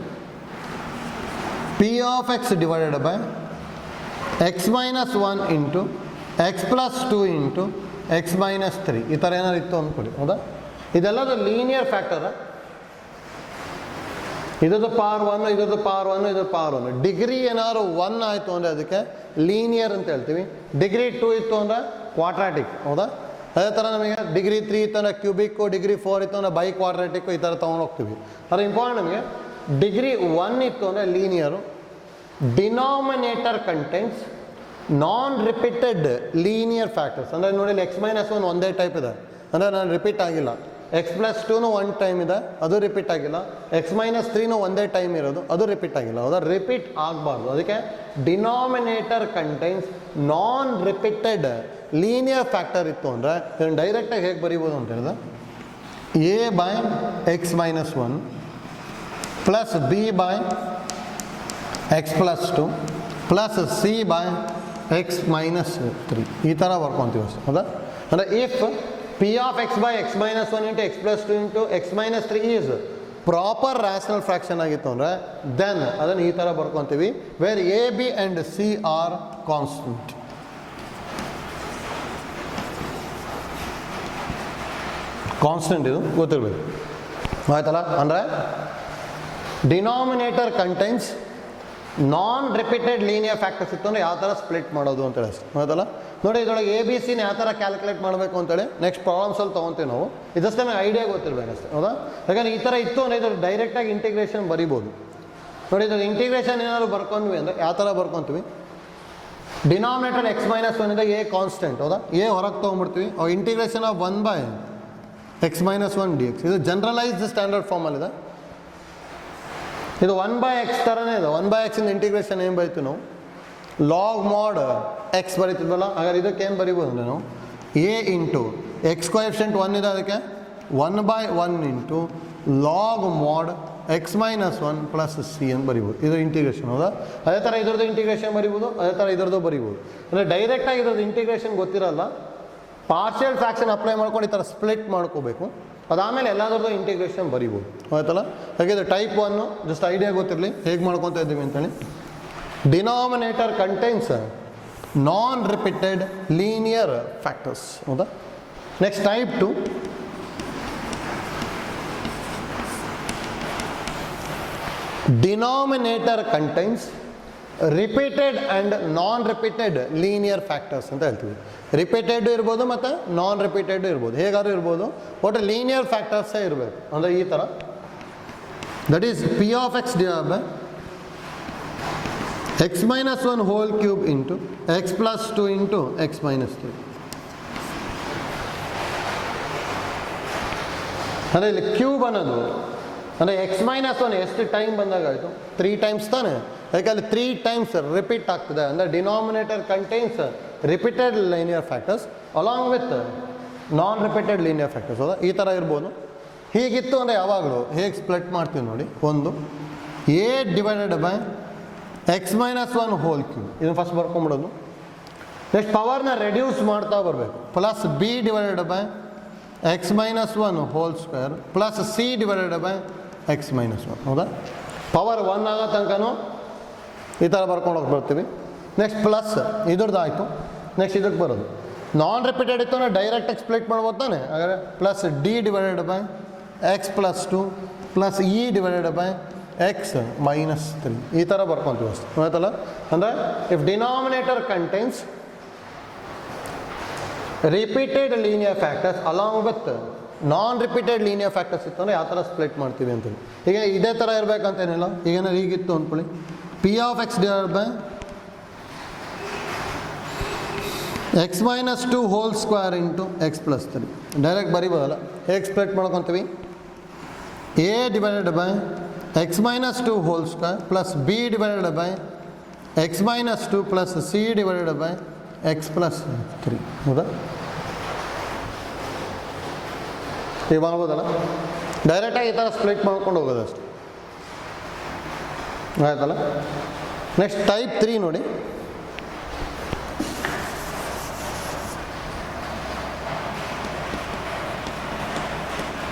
p of x divided by x minus 1 into x plus 2 into x minus 3 ಈ ಥರ ಏನಾರು ಇತ್ತು ಅಂದ್ಕೊಳ್ಳಿ. ಹೌದಾ? ಇದೆಲ್ಲದು ಲೀನಿಯರ್ ಫ್ಯಾಕ್ಟರ. ಇದ್ರದ್ದು ಪವರ್ 1, ಇದ್ರದ್ದು ಪವರ್ 1, ಇದ್ರ ಪವರ್ 1. ಡಿಗ್ರಿ ಏನಾದ್ರು 1 ಆಯಿತು ಅಂದರೆ ಅದಕ್ಕೆ ಲೀನಿಯರ್ ಅಂತ ಹೇಳ್ತೀವಿ. ಡಿಗ್ರಿ 2 ಇತ್ತು ಅಂದರೆ ಕ್ವಾಡ್ರಾಟಿಕ್. ಹೌದಾ? ಅದೇ ಥರ ನಮಗೆ ಡಿಗ್ರಿ 3 ಇತ್ತು ಅಂದರೆ ಕ್ಯೂಬಿಕ್ಕು, ಡಿಗ್ರಿ 4 ಇತ್ತು ಅಂದರೆ ಬೈ ಕ್ವಾಡ್ರಾಟಿಕ್ಕು, ಈ ಥರ ತೊಗೊಂಡು ಹೋಗ್ತೀವಿ. ಅದು ಇಂಪಾರ್ಟೆಂಟ್. ನಮಗೆ ಡಿಗ್ರಿ 1 ಇತ್ತು ಅಂದರೆ linear. Denominator contents non-repeated linear factors. ಅಂದರೆ ನೋಡಿ, x minus 1 ಒಂದೇ ಟೈಪ್ ಇದೆ ಅಂದರೆ ನಾನು ರಿಪೀಟ್ ಆಗಿಲ್ಲ. x plus 2 1 ಟೈಮ್ ಇದೆ, ಅದು ರಿಪೀಟ್ ಆಗಿಲ್ಲ. x minus 3 ಒಂದೇ ಟೈಮ್ ಇರೋದು, ಅದು ರಿಪೀಟ್ ಆಗಿಲ್ಲ. ಹೌದಾ? ರಿಪೀಟ್ ಆಗಬಾರ್ದು. ಅದಕ್ಕೆ denominator contains non repeated linear factor ಇತ್ತು ಅಂದರೆ ಇದನ್ನು ಡೈರೆಕ್ಟಾಗಿ ಹೇಗೆ ಬರೀಬೋದು ಅಂತ ಹೇಳಿದ್ರೆ a by x minus 1 plus b by x plus 2 plus c by x minus 3 ಈ ಥರ ಬರ್ಕೊತೀವಿ ಅಷ್ಟೇ. ಹೌದಾ? ಅಂದರೆ if p of x by x minus 1 into x plus 2 into x minus 3 is proper rational fraction ಆಗಿತ್ತು ಅಂದರೆ then ಅದನ್ನು ಈ ಥರ ಬರ್ಕೊತೀವಿ, where A B and C are constant. Constant ಇದು ಗೊತ್ತಿರಬೇಕು, ಆಯ್ತಲ್ಲ. ಅಂದರೆ denominator contains non repeated linear factors ಇತ್ತು ಅಂದರೆ ಯಾವ ಥರ ಸ್ಪ್ಲಿಟ್ ಮಾಡೋದು ಅಂತೇಳಿ ಅಷ್ಟೇ, ಆಯ್ತಲ್ಲ. ನೋಡಿ ಇದರೊಳಗೆ ಎ ಬಿ ಸಿನ ಯಾವ ಥರ ಕ್ಯಾಲ್ಕುಲೇಟ್ ಮಾಡಬೇಕು ಅಂತೇಳಿ ನೆಕ್ಸ್ಟ್ ಪ್ರಾಬ್ಲಮ್ಸಲ್ಲಿ ತೊಗೊತೀವಿ ನಾವು. ಇದಷ್ಟೇ ನಮಗೆ ಐಡಿಯಾ ಗೊತ್ತಿರಬೇಕು ಅಷ್ಟೇ, ಹೌದಾ. ಯಾಕಂದರೆ ಈ ಥರ ಇತ್ತು ಅಂದರೆ ಇದ್ರ ಡೈರೆಕ್ಟಾಗಿ ಇಂಟಿಗ್ರೇಷನ್ ಬರಿಬೋದು. ನೋಡಿ ಇದ್ರ ಇಂಟಿಗ್ರೇಷನ್ ಏನಾದ್ರು ಬರ್ಕೊಂಡ್ವಿ ಅಂದರೆ ಯಾವ ಥರ ಬರ್ಕೊತೀವಿ, ಡಿನಾಮಿನೇಟರ್ x - 1 ಇಂದ ಎ ಕಾನ್ಸ್ಟೆಂಟ್, ಹೌದಾ. ಎ ಹೊರಗೆ ತೊಗೊಂಡ್ಬಿಡ್ತೀವಿ, ಇಂಟಿಗ್ರೇಷನ್ ಆಫ್ 1/x - 1 dx. ಇದು ಜನರಲೈಸ್ಡ್ ಸ್ಟ್ಯಾಂಡರ್ಡ್ ಫಾರ್ಮಲ್ಲಿದೆ. ಇದು 1/x ಥರನೇ ಇದೆ. 1/x ಇಂದ ಇಂಟಿಗ್ರೇಷನ್ ಏನು ಬರೀತೀವಿ ನಾವು, ಲಾಗ್ ಮಾಡ್ ಎಕ್ಸ್ ಬರೀತಿದ್ವಲ್ಲ. ಹಾಗಾದ್ರೆ ಇದಕ್ಕೆ ಏನು ಬರಿಬೋದು ಅಂದರೆ ನಾವು ಎ ಇಂಟು ಎಕ್ಸ್ ಕೋಎಫಿಷಿಯಂಟ್ 1 ಇದೆ, ಅದಕ್ಕೆ 1/1 ಇಂಟು ಲಾಗ್ ಮಾಡ್ x - 1 ಪ್ಲಸ್ ಸಿ ಅಂತ ಬರಿಬೋದು. ಇದು ಇಂಟಿಗ್ರೇಷನ್, ಹೌದಾ. ಅದೇ ಥರ ಇದ್ರದ್ದು ಇಂಟಿಗ್ರೇಷನ್ ಬರಿಬೋದು, ಅದೇ ಥರ ಇದ್ರದ್ದು ಬರಿಬೋದು. ಅಂದರೆ ಡೈರೆಕ್ಟಾಗಿ ಇದ್ರದ್ದು ಇಂಟಿಗ್ರೇಷನ್ ಗೊತ್ತಿರಲ್ಲ, ಪಾರ್ಷಿಯಲ್ ಫ್ರ್ಯಾಕ್ಷನ್ ಅಪ್ಲೈ ಮಾಡ್ಕೊಂಡು ಈ ಥರ ಸ್ಪ್ಲಿಟ್ ಮಾಡ್ಕೋಬೇಕು. ಅದಾದಮೇಲೆ ಎಲ್ಲದರದ್ದು ಇಂಟಿಗ್ರೇಷನ್ ಬರಿಬೋದು, ಆಯ್ತಲ್ಲ. ಹಾಗೆ ಟೈಪ್ 1 ಜಸ್ಟ್ ಐಡಿಯಾ ಗೊತ್ತಿರಲಿ ಹೇಗೆ ಮಾಡ್ಕೊತಾ ಇದ್ದೀವಿ ಅಂತೇಳಿ. Denominator contains non repeated linear factors, ಹೌದಾ. Next type 2, denominator contains repeated and non repeated linear factors ಅಂತ ಹೇಳ್ತೀವಿ. ರಿಪೀಟೆಡ್ ಇರ್ಬೋದು ಮತ್ತು ನಾನ್ ರಿಪೀಟೆಡ್ ಇರ್ಬೋದು, ಹೇಗಾದ್ರೂ ಇರ್ಬೋದು, ಒಟ್ಟು ಲೀನಿಯರ್ ಫ್ಯಾಕ್ಟರ್ಸೇ ಇರಬೇಕು. ಅಂದರೆ ಈ ಥರ, that is P of x divided by x - 1 whole cube into x + 2 into x - 3. ಅಂದರೆ ಇಲ್ಲಿ ಕ್ಯೂಬ್ ಅನ್ನೋದು ಅಂದರೆ x - 1 ಎಷ್ಟು ಟೈಮ್ ಬಂದಾಗಾಯಿತು, 3 ಟೈಮ್ಸ್ ತಾನೆ. ಯಾಕೆ ಅಲ್ಲಿ 3 ಟೈಮ್ಸ್ ರಿಪೀಟ್ ಆಗ್ತದೆ. ಅಂದರೆ denominator contains repeated linear factors along with non repeated linear factors, ಹೌದಾ. ಈ ಥರ ಇರ್ಬೋದು. ಹೀಗಿತ್ತು ಅಂದರೆ ಯಾವಾಗಲೂ ಹೇಗೆ ಸ್ಪ್ಲಿಟ್ ಮಾಡ್ತೀವಿ ನೋಡಿ, ಒಂದು A divided by x - 1 whole cube, ಇದನ್ನು ಫಸ್ಟ್ ಬರ್ಕೊಂಬಿಡೋದು. ನೆಕ್ಸ್ಟ್ ಪವರ್ನ ರೆಡ್ಯೂಸ್ ಮಾಡ್ತಾ ಬರಬೇಕು, plus B divided by x - 1 whole square plus C divided by x - 1, ಹೌದಾ. ಪವರ್ 1 ಆಗೋ ತನಕನೂ ಈ ಥರ ಬರ್ಕೊಂಡು ಹೋಗಿ ಬರ್ತೀವಿ. ನೆಕ್ಸ್ಟ್ ಪ್ಲಸ್ ಇದ್ರದ್ದು ಆಯಿತು. ನೆಕ್ಸ್ಟ್ ಇದಕ್ಕೆ ಬರೋದು ನಾನ್ ರಿಪೀಟೆಡ್ ಇತ್ತು ಅಂದರೆ ಡೈರೆಕ್ಟಾಗಿ ಸ್ಪ್ಲಿಟ್ ಮಾಡ್ಬೋದು ತಾನೆ. ಹಾಗಾದರೆ plus D divided by x + 2 plus E divided by x - 3, ಈ ಥರ ಬರ್ಕೊತೀವಿ ಅಷ್ಟೇ, ಆಯ್ತಲ್ಲ. ಅಂದರೆ if denominator contains repeated linear factors along with non repeated linear factors ಇತ್ತು ಅಂದರೆ ಯಾವ ಥರ ಸ್ಪ್ಲಿಟ್ ಮಾಡ್ತೀವಿ ಅಂತೇಳಿ. ಈಗ ಇದೇ ಥರ ಇರಬೇಕಂತೇನಿಲ್ಲ. ಈಗೇನಾದ್ರು ಹೀಗಿತ್ತು ಅಂದ್ಕೊಳ್ಳಿ, P of x divided by x - 2 whole square into x + 3. Direct ಬರಿಬೋದಲ್ಲ, ಹೇಗೆ ಸ್ಪ್ಲಿಟ್ ಮಾಡ್ಕೊತೀವಿ, A divided by x - 2 whole square plus B divided by x - 2 plus C divided by x + 3, ಹೌದಾ. ಈಗ ಮಾಡ್ಬೋದಲ್ಲ, ಡೈರೆಕ್ಟಾಗಿ ಈ ಥರ ಸ್ಪ್ಲಿಟ್ ಮಾಡ್ಕೊಂಡು ಹೋಗೋದು ಅಷ್ಟೆ, ಆಯ್ತಲ್ಲ. ನೆಕ್ಸ್ಟ್ ಟೈಪ್ 3 ನೋಡಿ.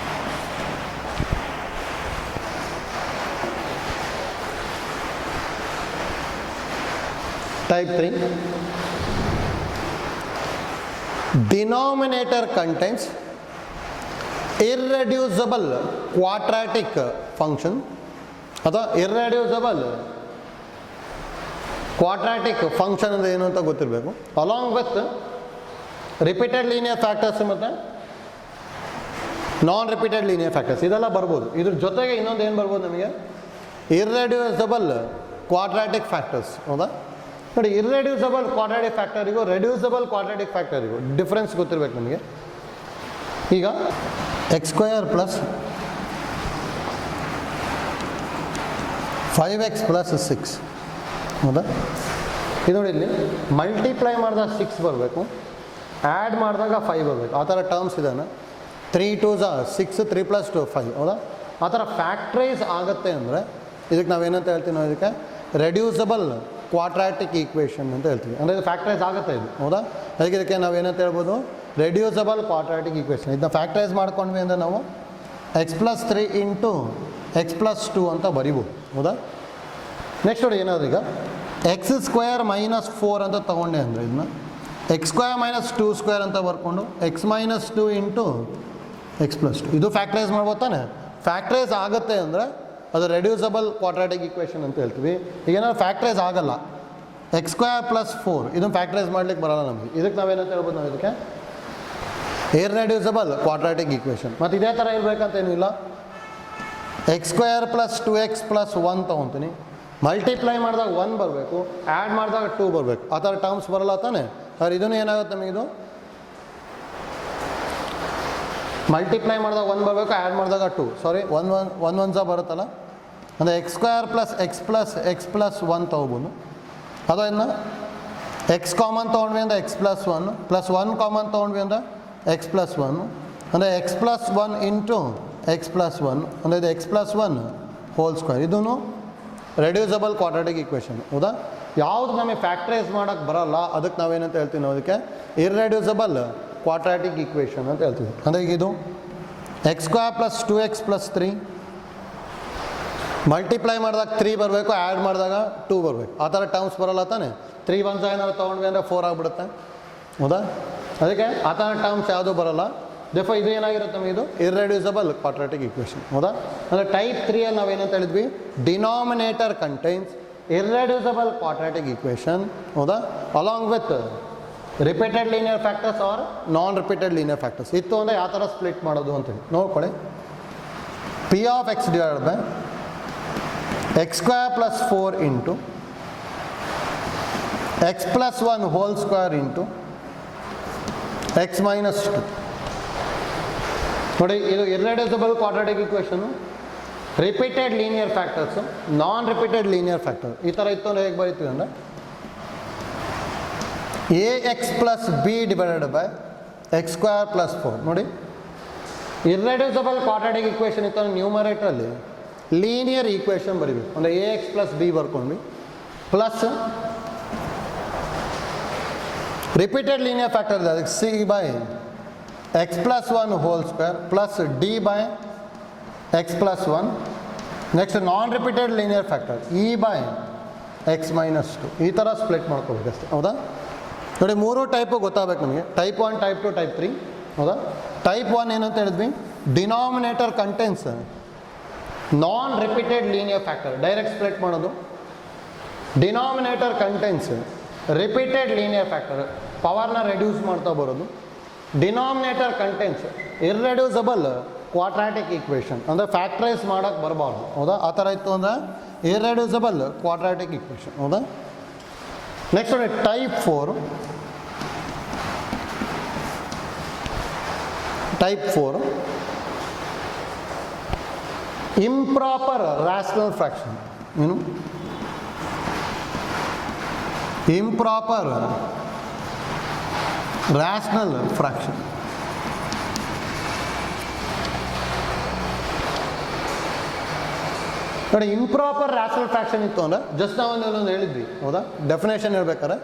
Type 3, denominator contains irreducible quadratic function ಅಥವಾ irreducible quadratic function ಅಂದರೆ ಏನು ಅಂತ ಗೊತ್ತಿರಬೇಕು. Along with repeated linear factors ಮತ್ತು ನಾನ್ ರಿಪೀಟೆಡ್ ಲೀನಿಯರ್ ಫ್ಯಾಕ್ಟರ್ಸ್ ಇದೆಲ್ಲ ಬರ್ಬೋದು. ಇದ್ರ ಜೊತೆಗೆ ಇನ್ನೊಂದು ಏನು ಬರ್ಬೋದು ನಮಗೆ, irreducible quadratic factors, ಹೌದಾ. ನೋಡಿ, ಇರ್ರೆಡ್ಯೂಸಬಲ್ ಕ್ವಾಡ್ರಾಟಿಕ್ ಫ್ಯಾಕ್ಟರಿಗೂ ರೆಡ್ಯೂಸಬಲ್ ಕ್ವಾಡ್ರಾಟಿಕ್ ಫ್ಯಾಕ್ಟರಿಗೂ ಡಿಫ್ರೆನ್ಸ್ ಗೊತ್ತಿರಬೇಕು ನಮಗೆ. ಈಗ x² ಪ್ಲಸ್ 5x ಪ್ಲಸ್ 6, ಹೌದಾ. ಇದು ನೋಡಿ, ಇಲ್ಲಿ ಮಲ್ಟಿಪ್ಲೈ ಮಾಡಿದಾಗ 6 ಬರಬೇಕು, ಆ್ಯಡ್ ಮಾಡಿದಾಗ 5 ಬರಬೇಕು. ಆ ಥರ ಟರ್ಮ್ಸ್ ಇದಾನೆ. 3 × 2 = 6, 3 + 2 5, ಹೌದಾ. ಆ ಥರ ಫ್ಯಾಕ್ಟ್ರೈಸ್ ಆಗುತ್ತೆ ಅಂದರೆ ಇದಕ್ಕೆ ನಾವೇನಂತ ಹೇಳ್ತೀವಿ ನಾವು, ಇದಕ್ಕೆ ರೆಡ್ಯೂಸಬಲ್ ಕ್ವಾಡ್ರಾಟಿಕ್ ಈಕ್ವೇಷನ್ ಅಂತ ಹೇಳ್ತೀವಿ. ಅಂದರೆ ಇದು ಫ್ಯಾಕ್ಟ್ರೈಸ್ ಆಗುತ್ತೆ ಇದು, ಹೌದಾ. ಅದಕ್ಕೆ ಇದಕ್ಕೆ ನಾವು ಏನಂತ ಹೇಳ್ಬೋದು, ರೆಡ್ಯೂಸಬಲ್ ಕ್ವಾಡ್ರಾಟಿಕ್ ಈಕ್ವೇಷನ್. ಇದನ್ನ ಫ್ಯಾಕ್ಟ್ರೈಸ್ ಮಾಡ್ಕೊಂಡ್ವಿ ಅಂದರೆ ನಾವು x + 3 ಇಂಟು ಎಕ್ಸ್ ಪ್ಲಸ್ 2 ಅಂತ ಬರಿಬೋದು. ಹೌದಾ? ನೆಕ್ಸ್ಟ್ ನೋಡಿ ಏನಾದ್ರು ಈಗ ಎಕ್ಸ್ ಸ್ಕ್ವೇರ್ ಮೈನಸ್ 4 ಅಂತ ತೊಗೊಂಡೆ ಅಂದರೆ ಇದನ್ನ ಎಕ್ಸ್ ಸ್ಕ್ವೇರ್ ಮೈನಸ್ 2 ಸ್ಕ್ವೇರ್ ಅಂತ ಬರ್ಕೊಂಡು X minus 2 into x plus 2 ಇದು ಫ್ಯಾಕ್ಟ್ರೈಸ್ ಮಾಡ್ಬೋದು ತಾನೆ. ಫ್ಯಾಕ್ಟ್ರೈಸ್ ಆಗುತ್ತೆ ಅಂದರೆ ಅದು ರೆಡ್ಯೂಸಬಲ್ ಕ್ವಾಡ್ರಾಟಿಕ್ ಈಕ್ವೇಷನ್ ಅಂತ ಹೇಳ್ತೀವಿ. ಈಗ ಏನಾದ್ರು ಫ್ಯಾಕ್ಟ್ರೈಸ್ ಆಗಲ್ಲ, ಎಕ್ಸ್ ಸ್ಕ್ವೇರ್ ಪ್ಲಸ್ 4 ಇದನ್ನು ಫ್ಯಾಕ್ಟ್ರೈಸ್ ಮಾಡ್ಲಿಕ್ಕೆ ಬರೋಲ್ಲ ನಮಗೆ. ಇದಕ್ಕೆ ನಾವೇನಂತ ಹೇಳ್ಬೋದು, ನಾವು ಇದಕ್ಕೆ ಇರ್ರೆಡ್ಯೂಸಬಲ್ ಕ್ವಾಡ್ರಾಟಿಕ್ ಈಕ್ವೇಷನ್. ಮತ್ತು ಇದೇ ಥರ ಇರಬೇಕಂತೇನೂ ಇಲ್ಲ. X square plus 2x plus 1 ತೊಗೊತೀನಿ, ಮಲ್ಟಿಪ್ಲೈ ಮಾಡಿದಾಗ 1 ಬರಬೇಕು, ಆ್ಯಡ್ ಮಾಡಿದಾಗ 2 ಬರಬೇಕು. ಆ ಥರ ಟರ್ಮ್ಸ್ ಬರಲ್ಲ ತಾನೆ. ಆದರೆ ಇದನ್ನು ಏನಾಗುತ್ತೆ ನಮಗಿದು ಮಲ್ಟಿಪ್ಲೈ ಮಾಡಿದಾಗ 1 ಬರಬೇಕು, ಆ್ಯಡ್ ಮಾಡಿದಾಗ 2, ಸಾರಿ 1 1 ಬರುತ್ತಲ್ಲ. ಅಂದರೆ x square plus X plus 1 ತೊಗೊಬೋದು. ಅದು ಇನ್ನು ಎಕ್ಸ್ ಕಾಮನ್ ತೊಗೊಂಡ್ವಿ ಅಂದರೆ ಎಕ್ಸ್ ಪ್ಲಸ್ 1 ಪ್ಲಸ್ 1 ಕಾಮನ್ ತೊಗೊಂಡ್ವಿ ಅಂದರೆ ಎಕ್ಸ್ ಪ್ಲಸ್ 1 ಅಂದರೆ X plus 1 into x plus 1 ಅಂದರೆ ಇದು ಎಕ್ಸ್ ಪ್ಲಸ್ 1 ಹೋಲ್ ಸ್ಕ್ವೇರ್. ಇದೂ ರೆಡ್ಯೂಸಬಲ್ ಕ್ವಾಡ್ರಾಟಿಕ್ ಈಕ್ವೇಷನ್. ಹೌದಾ? ಯಾವುದು ನಮಗೆ ಫ್ಯಾಕ್ಟ್ರೈಸ್ ಮಾಡೋಕ್ಕೆ ಬರೋಲ್ಲ ಅದಕ್ಕೆ ನಾವೇನಂತ ಹೇಳ್ತೀವಿ ನಾವು, ಅದಕ್ಕೆ ಇರ್ರೆಡ್ಯೂಸಬಲ್ ಕ್ವಾಡ್ರಾಟಿಕ್ ಈಕ್ವೇಷನ್ ಅಂತ ಹೇಳ್ತೀವಿ. ಅಂದರೆ ಈಗ ಇದು X square plus 2x plus 3 multiply ಮಾಡಿದಾಗ 3 ಬರಬೇಕು, ಆ್ಯಡ್ ಮಾಡಿದಾಗ 2 ಬರಬೇಕು. ಆ ಥರ ಟರ್ಮ್ಸ್ ಬರೋಲ್ಲ ತಾನೆ. 3 1 ಏನಾದ್ರು ತೊಗೊಂಡ್ವಿ ಅಂದರೆ 4 ಆಗಿಬಿಡುತ್ತೆ. ಹೌದಾ? ಅದಕ್ಕೆ ಆ ಥರ ಟರ್ಮ್ಸ್ ಯಾವುದೂ ಬರೋಲ್ಲ. ದೇಫೋ ಇದು ಏನಾಗಿರುತ್ತೆ ನಮಗೆ, ಇದು ಇರ್ರೆಡ್ಯೂಸಬಲ್ ಕ್ವಾಡ್ರಾಟಿಕ್ ಈಕ್ವೇಷನ್. ಹೌದಾ? ಅಂದರೆ ಟೈಪ್ 3 ನಾವೇನಂತ ಹೇಳಿದ್ವಿ, denominator contains irreducible quadratic equation. ಹೌದಾ? Along with repeated linear factors or non repeated linear factors. ಇತ್ತು ಅಂದರೆ ಯಾವ ಥರ ಸ್ಪ್ಲಿಟ್ ಮಾಡೋದು ಅಂತೇಳಿ ನೋಡ್ಕೊಳ್ಳಿ. P of x divided by x square plus 4 into x plus 1 whole square into x minus 2. ನೋಡಿ, ಇದು irreducible quadratic equation, repeated linear factors, non repeated linear factor. ಈ ಥರ ಇತ್ತು ಅಂದರೆ ಹೇಗೆ ಬರೀತೀವಿ ಅಂದರೆ A x plus B divided by x square plus 4. ನೋಡಿ, ಇರ್ರೆಡ್ಯೂಸಬಲ್ ಕ್ವಾಡ್ರಾಟಿಕ್ ಈಕ್ವೇಷನ್ ಇತ್ತು ಅಂದರೆ ನ್ಯೂಮರೇಟರಲ್ಲಿ ಲೀನಿಯರ್ ಈಕ್ವೇಷನ್ ಬರೀಬೇಕು. ಅಂದರೆ ಎ ಎಕ್ಸ್ ಪ್ಲಸ್ ಬಿ ಬರ್ಕೊಂಡ್ವಿ ಪ್ಲಸ್ ರಿಪೀಟೆಡ್ ಲೀನಿಯರ್ ಫ್ಯಾಕ್ಟರ್ ಇದೆ ಅದಕ್ಕೆ C by x plus 1 whole square plus D by x plus 1. Next non repeated linear factor E by x minus 2. ಈ ಥರ ಸ್ಪ್ಲಿಟ್ ಮಾಡ್ಕೋಬೇಕು ಅಷ್ಟೇ. ಹೌದಾ? ನೋಡಿ, 3 ಟೈಪು ಗೊತ್ತಾಗಬೇಕು ನಮಗೆ, ಟೈಪ್ 1, ಟೈಪ್ 2, ಟೈಪ್ 3. ಹೌದಾ? ಟೈಪ್ 1 ಏನಂತ ಹೇಳಿದ್ವಿ, denominator contains non repeated linear factor. Direct split ಮಾಡೋದು. Denominator contains repeated linear factor, ಪವರ್ನ ರೆಡ್ಯೂಸ್ ಮಾಡ್ತಾ ಬರೋದು. Denominator contains irreducible quadratic equation, ಅಂದರೆ ಫ್ಯಾಕ್ಟ್ರೈಸ್ ಮಾಡೋಕ್ಕೆ ಬರಬಾರ್ದು. ಹೌದಾ? ಆ ಥರ ಇತ್ತು ಅಂದರೆ ಇರ್ರೆಡ್ಯೂಸಬಲ್ ಕ್ವಾಡ್ರಾಟಿಕ್ ಈಕ್ವೇಷನ್. ಹೌದಾ? ನೆಕ್ಸ್ಟ್ ನೋಡಿ, type 4. Type 4 improper rational fraction. ಏನು? Improper rational fraction. ನೋಡಿ, ಇಂಪ್ರಾಪರ್ ರ್ಯಾಷನಲ್ ಫ್ರ್ಯಾಕ್ಷನ್ ಇತ್ತು ಅಂದರೆ ಜಸ್ಟ್ ನಾವೊಂದು ಹೇಳಿದ್ವಿ. ಹೌದಾ? ಡೆಫಿನೇಷನ್ ಹೇಳ್ಬೇಕಾದ್ರೆ,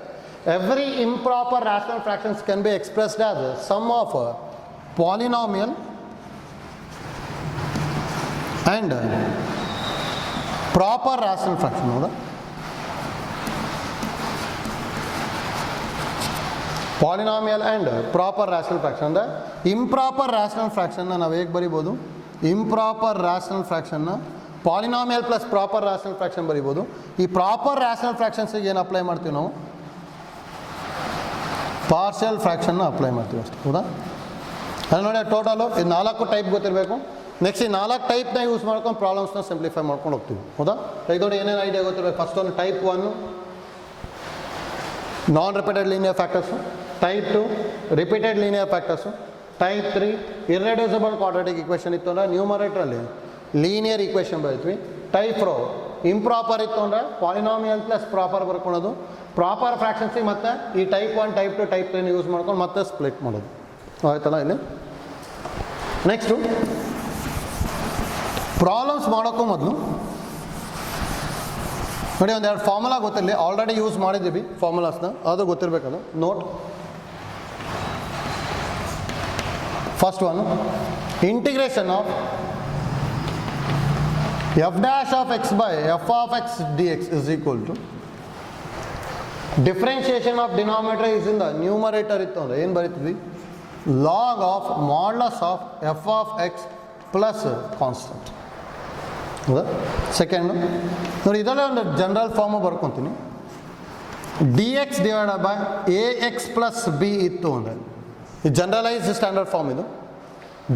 every improper rational fractions can be expressed as sum of polynomial and proper rational fraction. ಹೌದಾ? Polynomial and proper rational fraction. ಅಂದರೆ ಇಂಪ್ರಾಪರ್ ರ್ಯಾಷನಲ್ ಫ್ರ್ಯಾಕ್ಷನ್ನ ನಾವು ಹೇಗೆ ಬರಿಬೋದು, ಇಂಪ್ರಾಪರ್ ರ್ಯಾಷನಲ್ ಫ್ರ್ಯಾಕ್ಷನ್ನ polynomial plus proper rational fraction ಬರಿಬೋದು. ಈ ಪ್ರಾಪರ್ ರ್ಯಾಷನಲ್ ಫ್ರ್ಯಾಕ್ಷನ್ಸಿಗೆ ಏನು ಅಪ್ಲೈ ಮಾಡ್ತೀವಿ ನಾವು, ಪಾರ್ಷಿಯಲ್ ಫ್ರ್ಯಾಕ್ಷನ್ನ ಅಪ್ಲೈ ಮಾಡ್ತೀವಿ ಅಷ್ಟೇ. ಹೌದಾ? ಅಲ್ಲಿ ನೋಡಿ, ಟೋಟಲು ಇದು 4 ಟೈಪ್ ಗೊತ್ತಿರಬೇಕು. ನೆಕ್ಸ್ಟ್ ಈ 4 ಟೈಪ್ನ ಯೂಸ್ ಮಾಡ್ಕೊಂಡು ಪ್ರಾಬ್ಲಮ್ಸ್ನ ಸಿಂಪ್ಲಿಫೈ ಮಾಡ್ಕೊಂಡು ಹೋಗ್ತೀವಿ. ಹೌದಾ? ಇದು ನೋಡಿ, ಏನೇನು ಐಡಿಯಾ ಗೊತ್ತಿರಬೇಕು. ಫಸ್ಟ್ ಒಂದು type 1 non repeated linear factors, type 2 repeated linear factors, type 3 irreducible quadratic equation ಇತ್ತು ಅಂದರೆ ನ್ಯೂಮರೇಟರಲ್ಲಿ ಲೀನಿಯರ್ ಈಕ್ವೇಷನ್ ಬರೀತೀವಿ. ಟೈಪ್ 4 ಇಂಪ್ರಾಪರ್ ಇತ್ತು ಅಂದರೆ ಪಾಲಿನಾಮಿಯಲ್ ಪ್ಲಸ್ ಪ್ರಾಪರ್ ಬರ್ಕೊಳ್ಳೋದು. ಪ್ರಾಪರ್ ಫ್ರ್ಯಾಕ್ಷನ್ಸಿಗೆ ಮತ್ತೆ ಈ ಟೈಪ್ 1, ಟೈಪ್ 2, ಟೈಪ್ 3 ಯೂಸ್ ಮಾಡ್ಕೊಂಡು ಮತ್ತೆ ಸ್ಪ್ಲಿಟ್ ಮಾಡೋದು. ಆಯ್ತಲ್ಲ ಇಲ್ಲಿ. ನೆಕ್ಸ್ಟು ಪ್ರಾಬ್ಲಮ್ಸ್ ಮಾಡೋಕ್ಕೂ ಮೊದಲು ನೋಡಿ, ಒಂದೆರಡು ಫಾರ್ಮುಲಾ ಗೊತ್ತಿರಲಿ. ಆಲ್ರೆಡಿ ಯೂಸ್ ಮಾಡಿದ್ದೀವಿ ಫಾರ್ಮುಲಾಸ್ನ, ಅದು ಗೊತ್ತಿರಬೇಕದು. Note first one, integration of f dash of x by f of x d x is equal to differentiation of denominator is in the numerator ಇತ್ತು ಅಂದರೆ ಏನು ಬರೀತೀವಿ, log of modulus of f of x plus constant. ಹೌದಾ? Second ನೋಡಿ, ಇದರಲ್ಲೇ ಒಂದು general formula ಬರ್ಕೊತೀನಿ. D x divided by a x plus b ಇತ್ತು ಅಂದರೆ ಇದು ಜನರಲೈಸ್ ಸ್ಟ್ಯಾಂಡರ್ಡ್ ಫಾರ್ಮ್. ಇದು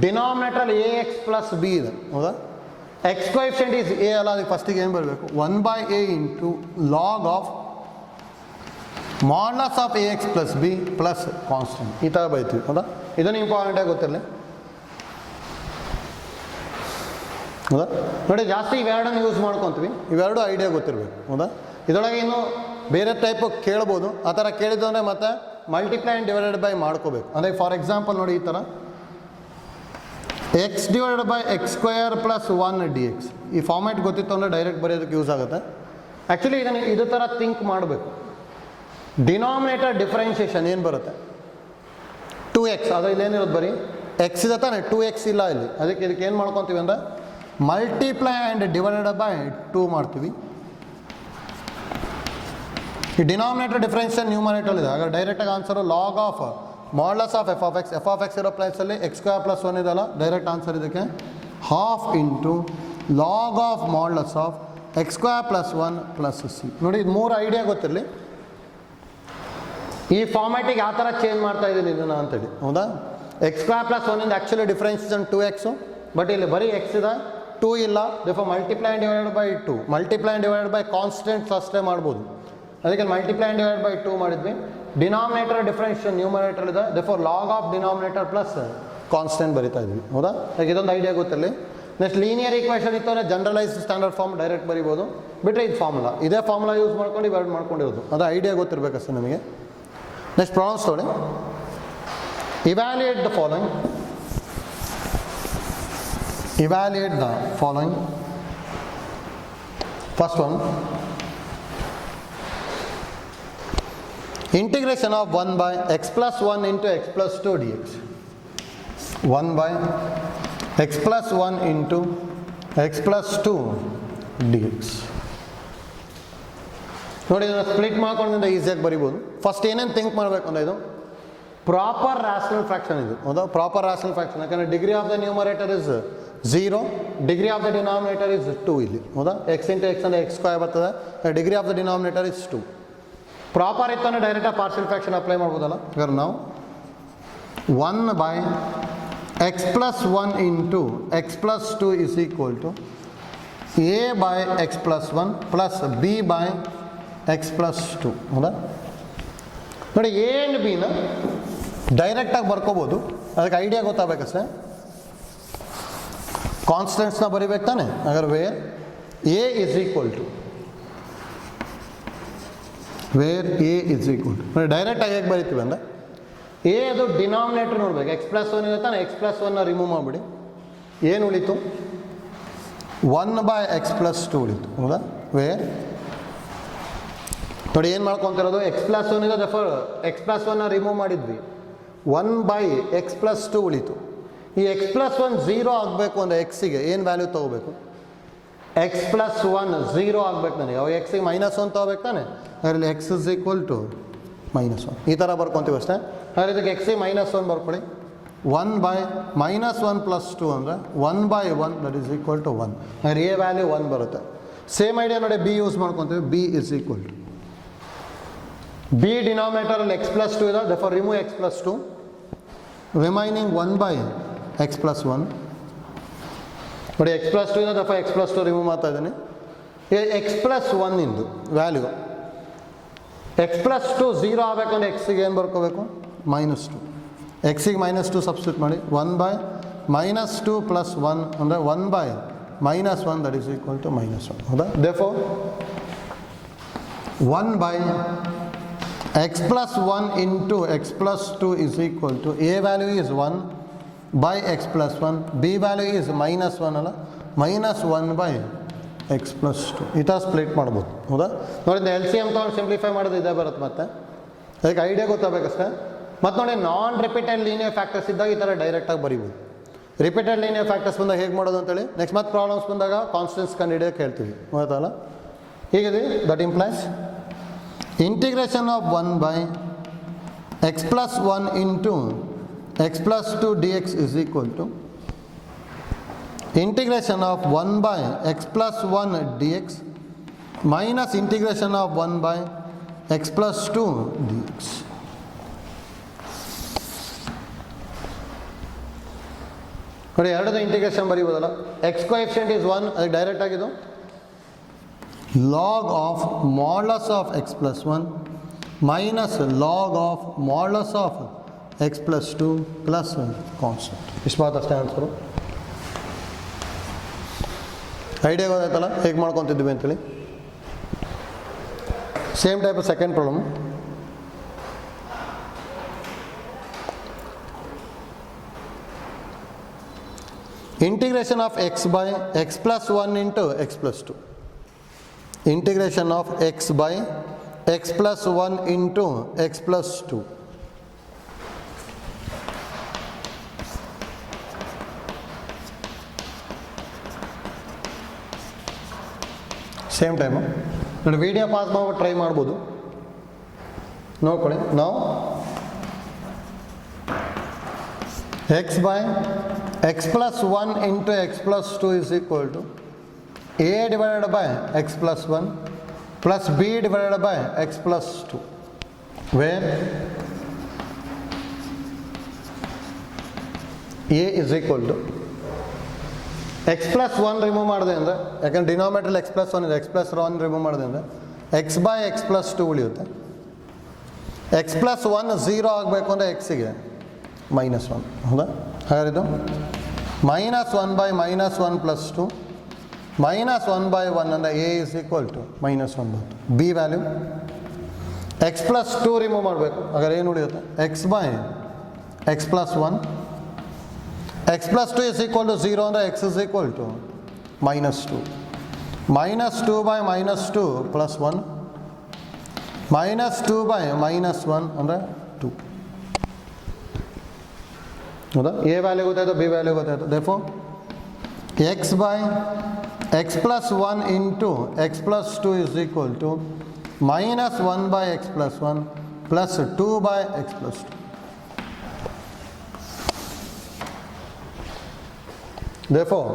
ಡಿನಾಮಿನೇಟ್ರಲ್ಲಿ ಎ ಎಕ್ಸ್ ಪ್ಲಸ್ ಬಿ ಇದೆ. ಹೌದಾ? ಎಕ್ಸ್ ಕೋಎಫಿಷಿಯಂಟ್ ಈಸ್ ಎ ಅಲ್ಲ, ಅದಕ್ಕೆ ಫಸ್ಟಿಗೆ ಏನು ಬರಬೇಕು, 1/a into log of modulus of A x plus B plus constant. ಈ ಥರ ಬೈತೀವಿ. ಹೌದಾ? ಇದನ್ನು ಇಂಪಾರ್ಟೆಂಟಾಗಿ ಗೊತ್ತಿರಲಿ. ಹೌದಾ? ನೋಡಿ, ಜಾಸ್ತಿ ಇವೆರಡನ್ನು ಯೂಸ್ ಮಾಡ್ಕೊತೀವಿ, ಇವೆರಡು ಐಡಿಯಾ ಗೊತ್ತಿರಬೇಕು. ಹೌದಾ? ಇದರೊಳಗೆ ಇನ್ನು ಬೇರೆ ಟೈಪು ಕೇಳ್ಬೋದು. ಆ ಥರ ಕೇಳಿದ್ದು ಅಂದರೆ ಮತ್ತೆ ಮಲ್ಟಿಪ್ಲೈ ಆ್ಯಂಡ್ ಡಿವೈಡೆಡ್ ಬೈ ಮಾಡ್ಕೋಬೇಕು. ಅಂದರೆ ಫಾರ್ ಎಕ್ಸಾಂಪಲ್ ನೋಡಿ, ಈ ಥರ X divided by x square plus 1 D X. ಈ ಫಾರ್ಮ್ಯಾಟ್ ಗೊತ್ತಿತ್ತು ಅಂದರೆ ಡೈರೆಕ್ಟ್ ಬರೆಯೋದಕ್ಕೆ ಯೂಸ್ ಆಗುತ್ತೆ. ಆ್ಯಕ್ಚುಲಿ ಇದನ್ನು ಇದು ಥರ ಥಿಂಕ್ ಮಾಡಬೇಕು. ಡಿನಾಮಿನೇಟರ್ ಡಿಫ್ರೆನ್ಷಿಯೇಷನ್ ಏನು ಬರುತ್ತೆ, 2x. ಅದು ಇಲ್ಲೇನಿರೋದು ಬರೀ ಎಕ್ಸ್ ಇದೆ ತಾನೆ, 2x ಇಲ್ಲ ಇಲ್ಲಿ. ಇದಕ್ಕೆ ಏನು ಮಾಡ್ಕೊತೀವಿ ಅಂದರೆ ಮಲ್ಟಿಪ್ಲೈ ಆ್ಯಂಡ್ ಡಿವೈಡೆಡ್ ಬೈ 2 ಮಾಡ್ತೀವಿ. ಈ ಡಿನಾಮಿನೇಟರ್ ಡಿಫ್ರೆನ್ಷಿಯೇಷನ್ ನ್ಯೂಮರೇಟರ್ ಇದೆ. ಆಗ ಡೈರೆಕ್ಟಾಗಿ answer log of modulus of f of X ಇರೋ ಪ್ಲೇಸಲ್ಲಿ ಎಕ್ಸ್ ಸ್ಕ್ವೇರ್ ಪ್ಲಸ್ 1 ಇದೆಲ್ಲ, ಡೈರೆಕ್ಟ್ ಆನ್ಸರ್ ಇದಕ್ಕೆ half into log of modulus of X square plus 1 plus C. ನೋಡಿ, ಇದು 3 ಐಡಿಯಾ ಗೊತ್ತಿರಲಿ. ಈ ಫಾರ್ಮ್ಯಾಟಿಗೆ ಯಾವ ಥರ ಚೇಂಜ್ ಮಾಡ್ತಾ ಇದ್ದೀನಿ ಇದನ್ನು ಅಂತೇಳಿ. ಹೌದಾ? ಎಕ್ಸ್ ಸ್ಕ್ವೇರ್ ಪ್ಲಸ್ 1 ಇಂದ ಆ್ಯಕ್ಚುಲಿ ಡಿಫ್ರೆನ್ಷಿಯೇಷನ್ 2x, ಬಟ್ ಇಲ್ಲಿ ಬರೀ ಎಕ್ಸ್ ಇದೆ, 2 ಇಲ್ಲ. Therefore multiply and divided by 2. Multiply and divided by constants ಅಷ್ಟೇ ಮಾಡ್ಬೋದು. ಅದಕ್ಕೆ ಮಲ್ಟಿಪ್ಲೈ ಆ್ಯಂಡ್ ಡಿವೈಡ್ ಬೈ 2 ಮಾಡಿದ್ವಿ. ಡಿನಾಮಿನೇಟರ್ ಡಿಫ್ರೆನ್ಷಿಯೇಷನ್ ನ್ಯೂಮರೇಟರ್ ಇದೆ, therefore log of denominator plus constant ಬರಿತಾ ಇದ್ವಿ. ಹೌದಾ? ಹಾಗೆ ಇದೊಂದು ಐಡಿಯಾ ಗೊತ್ತಿರಲಿ. ನೆಕ್ಸ್ಟ್ ಲೀನಿಯರ್ ಈಕ್ವೇಷನ್ ಇತ್ತು ಅಂದರೆ ಜನರಲೈಸ್ ಸ್ಟ್ಯಾಂಡರ್ಡ್ ಫಾರ್ಮ್ ಡೈರೆಕ್ಟ್ ಬರಿಬೋದು. ಬಿಟ್ಟರೆ ಇದು ಫಾರ್ಮುಲಾ, ಇದೇ ಫಾರ್ಮುಲಾ ಯೂಸ್ ಮಾಡ್ಕೊಂಡು ಇವೆರಡು ಮಾಡ್ಕೊಂಡಿರೋದು. ಅದು ಐಡಿಯಾ ಗೊತ್ತಿರಬೇಕಷ್ಟೇ ನಮಗೆ. ನೆಕ್ಸ್ಟ್ ಪ್ರಾಬ್ಲಮ್ಸ್ ನೋಡಿ. Evaluate the following. Evaluate the following. First one, integration of 1 by x plus 1 into x plus 2 dx. 1 by x plus 1 into x plus 2 dx. ನೋಡಿ, ಇದನ್ನು ಸ್ಪ್ಲಿಟ್ ಮಾಡ್ಕೊಂಡು ಈಸಿಯಾಗಿ ಬರಿಬೋದು. ಫಸ್ಟ್ ಏನೇನು ಥಿಂಕ್ ಮಾಡಬೇಕು ಅಂದರೆ ಇದು ಪ್ರಾಪರ್ ರ್ಯಾಷನಲ್ ಫ್ರಾಕ್ಷನ್. ಇದು ಹೌದಾ? Proper rational fraction. ಯಾಕಂದರೆ degree of the numerator is 0, degree of the denominator is 2 ಇಲ್ಲಿ. ಹೌದಾ? ಎಕ್ಸ್ ಇಂಟು ಎಕ್ಸ್ ಅಂದರೆ ಎಕ್ಸ್ ಸ್ಕ್ವೇರ್ ಬರ್ತದೆ, degree of the denominator is 2. Proper ಇತ್ತು ಅಂದರೆ ಡೈರೆಕ್ಟಾಗಿ ಪಾರ್ಷಿಯಲ್ ಫ್ರಾಕ್ಷನ್ ಅಪ್ಲೈ ಮಾಡ್ಬೋದಲ್ಲ. ಹಾಗಾದ್ರೆ ನಾವು 1 by x plus 1 into x plus 2 is equal to a by x plus 1 plus b by x plus 2. ಹೌದಾ? ನೋಡಿ, ಎ ಆ್ಯಂಡ್ ಬಿನ ಡೈರೆಕ್ಟಾಗಿ ಬರ್ಕೋಬೋದು. ಅದಕ್ಕೆ ಐಡಿಯಾ ಗೊತ್ತಾಗಬೇಕಷ್ಟೇ. ಕಾನ್ಸ್ಟೆಂಟ್ಸ್ನ ಬರಿಬೇಕು ತಾನೆ. ಹಾಗಾದ್ರೆ where a is equal to ನೋಡಿ, ಡೈರೆಕ್ಟಾಗಿ ಹೇಗೆ ಬರಿತೀವಿ ಅಂದರೆ ಎ ಅದು ಡಿನಾಮಿನೇಟರ್ ನೋಡ್ಬೇಕು. ಎಕ್ಸ್ ಪ್ಲಸ್ 1 ಇದೆ ತಾನೆ, ಎಕ್ಸ್ ಪ್ಲಸ್ 1ನ ರಿಮೂವ್ ಮಾಡಿಬಿಡಿ. ಏನು ಉಳಿತು? 1 ಬೈ ಎಕ್ಸ್ ಪ್ಲಸ್ 2 ಉಳಿತು. ಹೌದಾ? ವೇರ್ ನೋಡಿ, ಏನು ಮಾಡ್ಕೊತಿರೋದು, ಎಕ್ಸ್ ಪ್ಲಸ್ 1 ಇದೆ, ದೇರ್ಫೋರ್ ಎಕ್ಸ್ ಪ್ಲಸ್ 1ನ ರಿಮೂವ್ ಮಾಡಿದ್ವಿ. 1 ಬೈ ಎಕ್ಸ್ ಪ್ಲಸ್ 2 ಉಳಿತು. ಈ ಎಕ್ಸ್ ಪ್ಲಸ್ 1 0 ಆಗಬೇಕು ಅಂದರೆ ಎಕ್ಸಿಗೆ ಏನು ವ್ಯಾಲ್ಯೂ ತೊಗೋಬೇಕು? ಎಕ್ಸ್ ಪ್ಲಸ್ 1 0 ಆಗಬೇಕು ನನಗೆ. ಅವಾಗ ಎಕ್ಸಿಗೆ -1 ತೊಗೋಬೇಕು ತಾನೆ. ಅದರಲ್ಲಿ ಎಕ್ಸ್ ಇಸ್ ಈಕ್ವಲ್ ಟು -1. ಈ ಥರ ಬರ್ಕೊತೀವಿ ಅಷ್ಟೇ. ಹಾಗಾದ್ರೆ ಇದಕ್ಕೆ ಎಕ್ಸಿಗೆ -1 ಬರ್ಕೊಳ್ಳಿ. 1 ಬೈ -1 ಪ್ಲಸ್ 2 ಅಂದರೆ 1 by 1 that is equal to 1. ಹಾಗಾದ್ರೆ ಎ ವ್ಯಾಲ್ಯೂ 1 ಬರುತ್ತೆ. ಸೇಮ್ ಐಡಿಯಾ ನೋಡಿ, ಬಿ ಯೂಸ್ ಮಾಡ್ಕೊತೀವಿ. B is equal to B ಡಿನಾಮಿನೇಟರಲ್ಲಿ ಎಕ್ಸ್ ಪ್ಲಸ್ 2 ಇದೆ, therefore remove x plus 2, remaining 1 by x plus 1. ನೋಡಿ, ಎಕ್ಸ್ ಪ್ಲಸ್ 2 ಇದೆ, ದೇರ್ಫೋರ್ ಎಕ್ಸ್ ಪ್ಲಸ್ 2 ರಿಮೂವ್ ಮಾಡ್ತಾ ಇದ್ದೀನಿ. ಎಕ್ಸ್ ಪ್ಲಸ್ 1 ಇಂದು ವ್ಯಾಲ್ಯೂ ಎಕ್ಸ್ ಪ್ಲಸ್ 2 0 ಆಗಬೇಕಂದ್ರೆ ಎಕ್ಸಿಗೆ ಏನು ಬರ್ಕೋಬೇಕು? -2. ಎಕ್ಸಿಗೆ -2 ಸಬ್ಸ್ಟಿಟ್ಯೂಟ್ ಮಾಡಿ. 1 ಬೈ -2 ಪ್ಲಸ್ 1 ಅಂದರೆ 1 by -1 that is equal to -1. ಹೌದಾ? Therefore 1 by x plus 1 into x plus 2 is equal to a value is 1 by x plus 1, b value is -1 ಅಲ್ಲ, -1 by x plus 2. ಈ ಥರ split ಮಾಡ್ಬೋದು. ಹೌದಾ? ನೋಡಿ, L C M ತೊಗೊಂಡು simplify ಮಾಡೋದು ಇದೇ ಬರುತ್ತೆ. ಮತ್ತೆ ಅದಕ್ಕೆ ಐಡಿಯಾ ಗೊತ್ತಾಗಬೇಕಷ್ಟೇ. ಮತ್ತು ನೋಡಿ, ನಾನ್ ರಿಪೀಟೆಡ್ ಲೀನಿಯರ್ ಫ್ಯಾಕ್ಟರ್ಸ್ ಇದ್ದಾಗ ಈ ಥರ ಡೈರೆಕ್ಟಾಗಿ ಬರಿಬೋದು. ರಿಪೀಟೆಡ್ ಲೀನಿಯರ್ ಫ್ಯಾಕ್ಟರ್ಸ್ ಬಂದಾಗ ಹೇಗೆ ಮಾಡೋದು ಅಂತೇಳಿ ನೆಕ್ಸ್ಟ್ ಮತ್ತೆ ಪ್ರಾಬ್ಲಮ್ಸ್ ಬಂದಾಗ ಕಾನ್ಸ್ಟೆಂಟ್ಸ್ ಕಂಡುಹಿಡಿಯೋಕೆ ಹೇಳ್ತೀವಿ ಗೊತ್ತಲ್ಲ. ಹೀಗಿದೆ that implies integration of 1 by x plus 1 into x plus 2 dx is equal to integration of 1 by x plus 1 dx minus integration of 1 by x plus 2 dx. ನೋಡಿ ಎರಡದು ಇಂಟಿಗ್ರೇಷನ್ ಬರೀಬೋದಲ್ಲ. ಎಕ್ಸ್ ಕೋಎಫಿಷಿಯಂಟ್ ಇಸ್ 1, ಅದಕ್ಕೆ direct ಆಗಿದ್ದು log of modulus of x plus 1 minus log of modulus of x plus 2 plus constant. ಇಷ್ಟು ಮಾತ್ರ ಅಷ್ಟೇ answer. Idea ಗೊತ್ತಾಯ್ತಲ್ಲ ಹೇಗೆ ಮಾಡ್ಕೊತಿದ್ವಿ ಅಂತೇಳಿ. Same type second problem. Integration of x by x plus 1 into x plus 2. Integration of x by x plus 1 into x plus 2. Same time ನೋಡಿ video pause ಮಾಡ್ಬಿಟ್ಟು try ಮಾಡ್ಬೋದು. ನೋಡ್ಕೊಳ್ಳಿ. ನಾವು x by x plus 1 into x plus 2 is equal to a divided by x plus 1 plus b divided by x plus 2, where a is equal to x plus 1 remove ಮಾಡಿದೆ ಅಂದರೆ, ಯಾಕಂದ್ರೆ denominator x plus 1 ಇದೆ, x plus 1 remove ಮಾಡಿದೆ ಅಂದರೆ x by x plus 2 ಉಳಿಯುತ್ತೆ. x plus 1 0 ಆಗಬೇಕು ಅಂದರೆ xಗೆ -1 ಹೌದಾ. ಹಾಗಾದ್ರೆ ಇದು -1 by -1 plus 2 -1 by 1 ಅಂದರೆ a is equal to -1 ಬಂತು. b value x plus 2 remove ಮಾಡಬೇಕು, ಹಾಗಾದ್ರೆ ಏನು ಉಳಿಯುತ್ತೆ x by x plus 1. x plus 2 is equal to 0 ಅಂದರೆ x is equal to -2. -2 by -2 plus 1 -2 by -1 ಅಂದರೆ 2 ಹೌದಾ. a ವ್ಯಾಲ್ಯೂ ಗೊತ್ತಾಯ್ತು, b ವ್ಯಾಲ್ಯೂ ಗೊತ್ತಾಯ್ತು. therefore x by x plus 1 into x plus 2 is equal to -1 by x plus 1 plus 2 by x plus 2. Therefore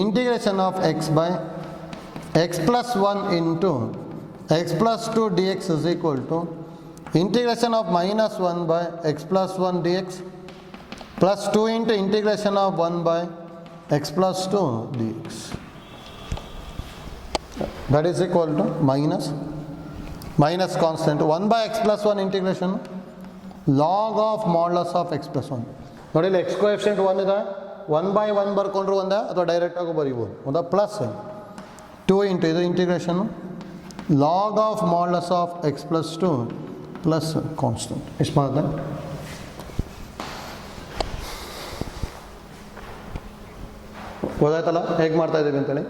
integration of x by x plus 1 into x plus 2 dx is equal to integration of -1 by x plus 1 dx plus 2 into integration of 1 by x plus 2 dx. That is equal to minus constant 1 by x plus 1 integration log of modulus of x plus 1. ನೋಡಿ ಇಲ್ಲಿ x coefficient 1 ಇದೆ, 1 by 1 ಬರ್ಕೊಂಡ್ರು ಒಂದೇ ಅಥವಾ direct ಆಗಿ ಬರೀಬೋದು ಹೌದಾ. Plus 2 into ಇದು integration log of modulus of x plus 2 plus constant. ಇಷ್ಟು ಮಾಡಿದೆ. ಗೊತ್ತಾಯ್ತಲ್ಲ ಹೇಗೆ ಮಾಡ್ತಾ ಇದ್ದೀವಿ ಅಂತೇಳಿ.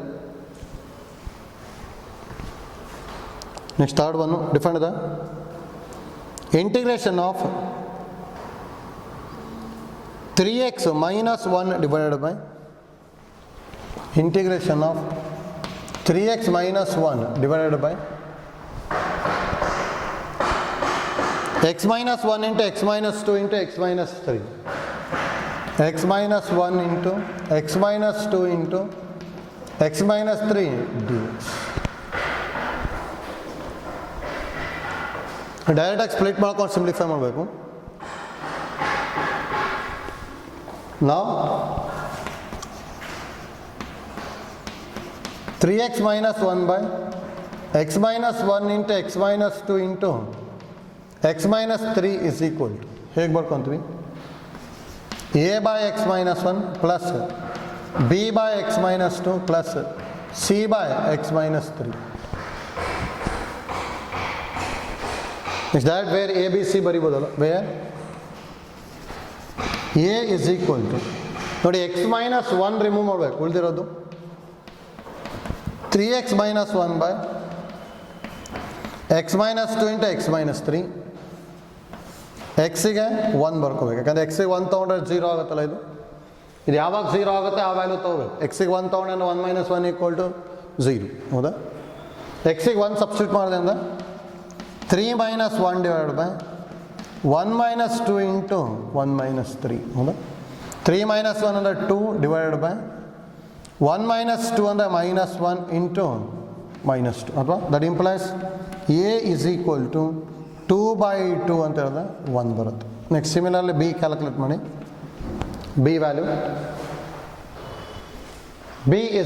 ನೆಕ್ಸ್ಟ್ ಥರ್ಡ್ ಒನ್ನು ಡಿಫರೆಂಟ್ ಇದೆ. Integration of 3x minus 1 divided by integration of 3x minus 1 divided by x minus 1 into x minus 2 into x minus 3, x minus 1 into x minus 2 into x minus 3 dx. ಡೈರೆಕ್ಟಾಗಿ split ಮಾಡ್ಕೊಂಡು simplify ಮಾಡಬೇಕು. Now 3x minus 1 by x minus 1 into x minus 2 into x minus 3 is equal to ಹೇಗೆ ಬರ್ಕೊಂತೀವಿ a by x minus 1 plus b by x minus 2 plus c by x minus 3. Is that where a b c ಬರಿಬೋದಲ್ಲ, where a is equal to ನೋಡಿ x minus 1 remove ಮಾಡಬೇಕು, ಉಳಿದಿರೋದು 3x minus 1 by x minus 2 into x minus 3. xಗೆ 1 ಬರ್ಕೋಬೇಕು, ಯಾಕಂದರೆ xಗೆ 1 ತೊಗೊಂಡ್ರೆ 0 ಆಗುತ್ತಲ್ಲ ಇದು. ಇದು ಯಾವಾಗ 0 ಆಗುತ್ತೆ ಆ ವ್ಯಾಲ್ಯೂ ತೊಗೋಬೇಕು. ಎಕ್ಸಿಗೆ 1 ತೊಗೊಂಡು 1 - 1 = 0 ಹೌದಾ. ಎಕ್ಸಿಗೆ 1 ಸಬ್ಸ್ಟಿಟ್ಯೂಟ್ ಮಾಡಿದೆ ಅಂದ್ರೆ 3 - 1 / 1 - 2 × 1 - 3 ಹೌದಾ. 3 - 1 ಅಂದರೆ 2 / 1 - 2 ಅಂದರೆ -1 × -2 ಅಥವಾ ದಟ್ ಇಂಪ್ಲೈಸ್ A = 2/2 ಅಂತ ಹೇಳಿದ್ರೆ 1 ಬರುತ್ತೆ. ನೆಕ್ಸ್ಟ್ ಸಿಮಿಲರ್ಲಿ ಬಿ ಕ್ಯಾಲ್ಕುಲೇಟ್ ಮಾಡಿ. ಬಿ ವ್ಯಾಲ್ಯೂ ಬಿ =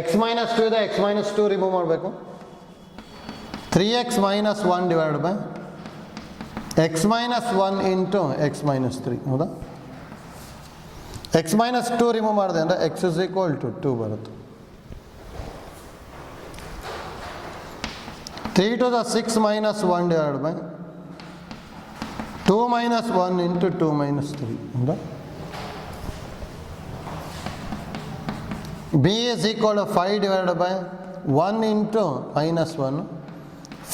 x - 2 ಇದೆ, x - 2 ರಿಮೂವ್ ಮಾಡಬೇಕು. 3x - 1 / x - 1 × x - 3 ಹೌದಾ. x - 2 ರಿಮೂವ್ ಮಾಡಿದೆ ಅಂದರೆ x = 2 ಬರುತ್ತೆ. 3 to the 6 - 1 / 2 - 1 × 2 - 3 ಹೌದಾ. b = 5 / 1 × -1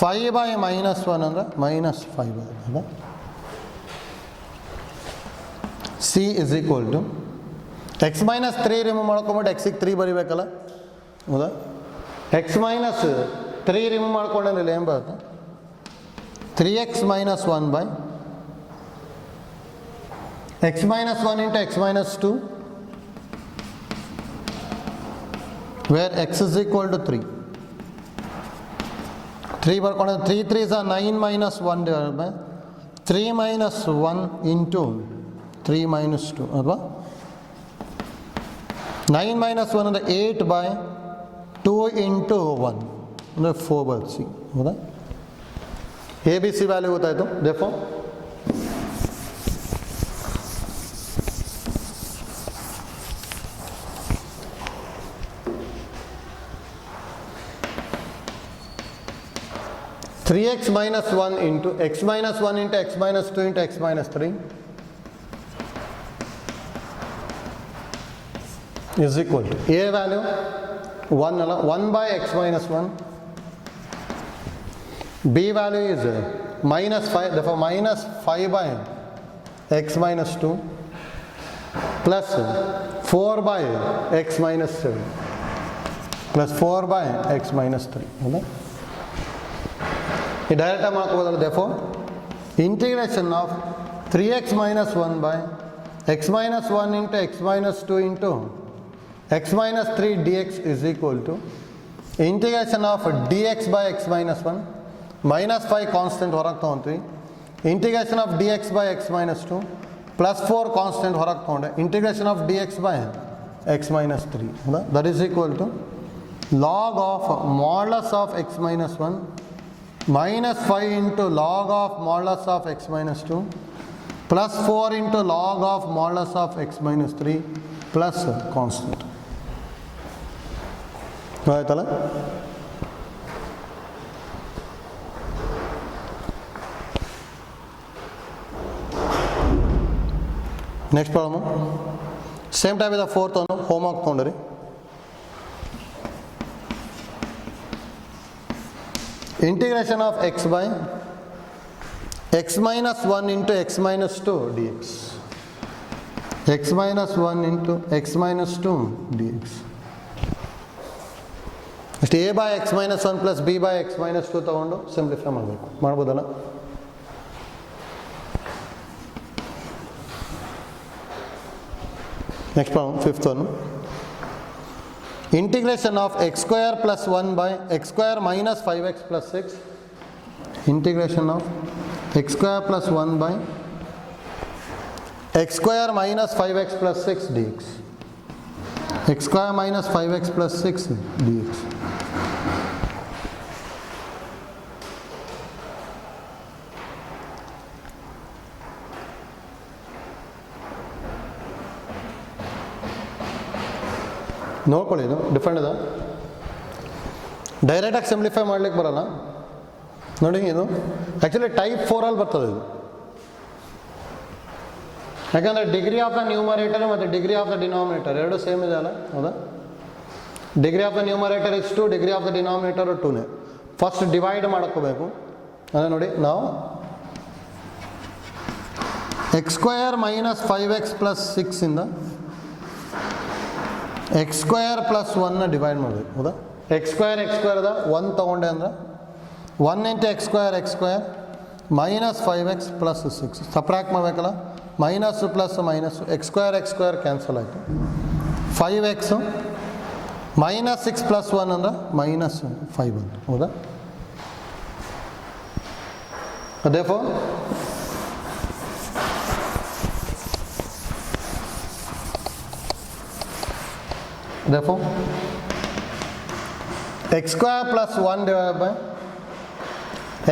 5 / -1 ಅಂದರೆ -5 ಹೌದಾ. c = x - 3 ರಿಮೂವ್ ಮಾಡ್ಕೊಂಬಿಟ್ಟು ಎಕ್ಸಿಗೆ 3 ಬರಿಬೇಕಲ್ಲ ಹೌದಾ. x - 3 ರಿಮೂವ್ ಮಾಡ್ಕೊಂಡ್ರೆ ಏನು ಬರುತ್ತೆ 3x - 1 / x - 1 × x - 2 where x = 3. 3 ಬರ್ಕೊಂಡ್ರೆ 3 × 3 = 9 - 1 / 3 - 1 × 3 - 2 ಅಥವಾ 9 - 1 ಅಂದರೆ 8/2 × 1 ಅಂದರೆ 4/c ಹೌದಾ. ಎ ಬಿ ಸಿ ವ್ಯಾಲ್ಯೂ ಗೊತ್ತಾಯಿತು. Therefore (3x - 1 × x - 1 × x - 2 × x - 3) is equal to a value 1 ಅಲ್ಲ 1/x - 1. b value is -5, therefore -5/x - 2 plus 4/x - 7 plus 4/x - 3 ಹೌದಾ. ಈ direct ಮಾಡ್ಕೋಬೋದಲ್ಲ. therefore integration of 3x - 1 / x - 1 × x - 2 × x - 3 dx is equal to integration of dx/x - 1 -5 constant ಹೊರಗೆ ತೊಗೊತೀವಿ. Integration of dx/x - 2 +4 constant ಹೊರಗೆ ತೊಗೊಂಡೆ integration of dx/x - 3 ಹೌದಾ. That is equal to log of modulus of x - 1 -5 × log of modulus of x - 2 +4 × log of modulus of x - 3 plus constant ಆಯ್ತಲ್ಲ. Next problem same type ಇದೆ. 4th ಒಂದು home work ತೊಗೊಂಡ್ರಿ. integration of x by x minus 1 into x minus 2 dx. x minus 1 into x minus 2 dx. ಅಷ್ಟು a by x minus 1 plus b by x minus 2 ತಗೊಂಡು simplify ಮಾಡಬೇಕು. ಮಾಡ್ಬೋದಲ್ಲ. Next problem 5th one. Integration of x square plus 1 by x square minus 5x plus 6. Integration of x square plus 1 by x square minus 5x plus 6 dx. X square minus 5x plus 6 dx. ನೋಡ್ಕೊಳ್ಳಿ, ಇದು different ಇದೆ. ಡೈರೆಕ್ಟಾಗಿ simplify ಮಾಡ್ಲಿಕ್ಕೆ ಬರೋಲ್ಲ ನೋಡಿ. ಇದು actually type 4 ಬರ್ತದೆ ಇದು. ಯಾಕಂದರೆ ಡಿಗ್ರಿ ಆಫ್ ದ ನ್ಯೂಮರೇಟರ್ ಮತ್ತು ಡಿಗ್ರಿ ಆಫ್ ದ ಡಿನಾಮಿನೇಟರ್ ಎರಡು ಸೇಮ್ ಇದೆ ಅಲ್ಲ, ಹೌದಾ. Degree of the numerator is 2, degree of the denominator 2ನೇ. ಫಸ್ಟ್ ಡಿವೈಡ್ ಮಾಡ್ಕೋಬೇಕು. ಅಂದರೆ ನೋಡಿ, ನಾವು X square minus 5x plus 6 ಇಂದ ಎಕ್ಸ್ ಸ್ಕ್ವಯರ್ ಪ್ಲಸ್ 1ನ ಡಿವೈಡ್ ಮಾಡಬೇಕು ಹೌದಾ. ಎಕ್ಸ್ ಸ್ಕ್ವಯರ್ ಅದ 1 ತೊಗೊಂಡೆ ಅಂದ್ರೆ 1 into x square minus 5x plus 6 subtract ಮಾಡಬೇಕಲ್ಲ. Minus plus minus x square cancel ಆಯಿತು. 5x ಮೈನಸ್ 6 ಪ್ಲಸ್ 1 ಅಂದ್ರೆ ಮೈನಸ್ 5 ಬಂತು ಹೌದಾ. therefore x square plus 1 divided by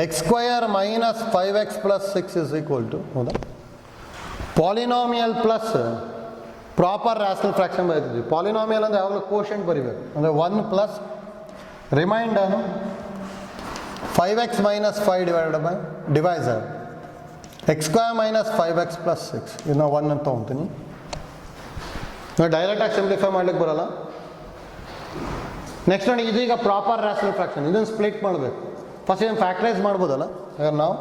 x square minus 5x plus 6 is equal to ಹೌದಾ. Polynomial plus proper rational fraction ಬರೀತಿದ್ವಿ. ಪಾಲಿನಾಮಿಯಲ್ ಅಂದರೆ ಯಾವಾಗಲೂ ಕೋಶೆಂಟ್ ಬರೀಬೇಕು. ಅಂದರೆ 1 plus remainder 5x minus 5 divided by divisor x square minus 5x plus 6 ಇದನ್ನ 1 ಅಂತ ತೊಗೊತೀನಿ. ನಾವು ಡೈರೆಕ್ಟಾಗಿ ಸಿಂಪ್ಲಿಫೈ ಮಾಡ್ಲಿಕ್ಕೆ ಬರೋಲ್ಲ. ನೆಕ್ಸ್ಟ್ ನೋಡಿ, ಇದೀಗ ಪ್ರಾಪರ್ ರ್ಯಾಷನಲ್ ಫ್ರ್ಯಾಕ್ಷನ್, ಇದನ್ನು ಸ್ಪ್ಲಿಟ್ ಮಾಡಬೇಕು. ಫಸ್ಟ್ ಇದನ್ನು ಫ್ಯಾಕ್ಟರೈಸ್ ಮಾಡ್ಬೋದಲ್ಲ. ಹಾಗಾದ್ರೆ ನಾವು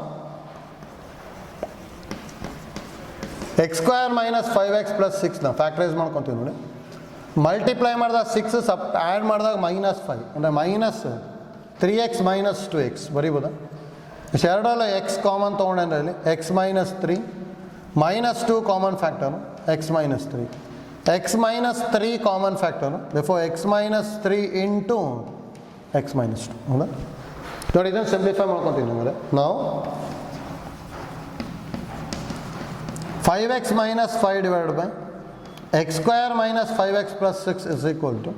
x square minus 5x plus 6ನ ಫ್ಯಾಕ್ಟರೈಸ್ ಮಾಡ್ಕೊತೀವಿ ನೋಡಿ. ಮಲ್ಟಿಪ್ಲೈ ಮಾಡಿದಾಗ 6 ಆ್ಯಡ್ ಮಾಡಿದಾಗ ಮೈನಸ್ 5 ಅಂದರೆ ಮೈನಸ್ 3x minus 2x ಬರೀಬೋದಾ. ಎರಡಲ್ಲ ಎಕ್ಸ್ ಕಾಮನ್ ತೊಗೊಂಡೆ ಅಂದರೆ ಇಲ್ಲಿ X minus 3 minus 2 common factor X minus 3 X minus 3 common factor therefore X minus 3 into x minus 2 ಹೌದಾ. ನೋಡಿ ಇದನ್ನು ಸಿಂಪ್ಲಿಫೈ ಮಾಡ್ಕೊತೀನಿ ಅಂದರೆ ನಾವು 5x minus 5 divided by x square minus 5x plus 6 is equal to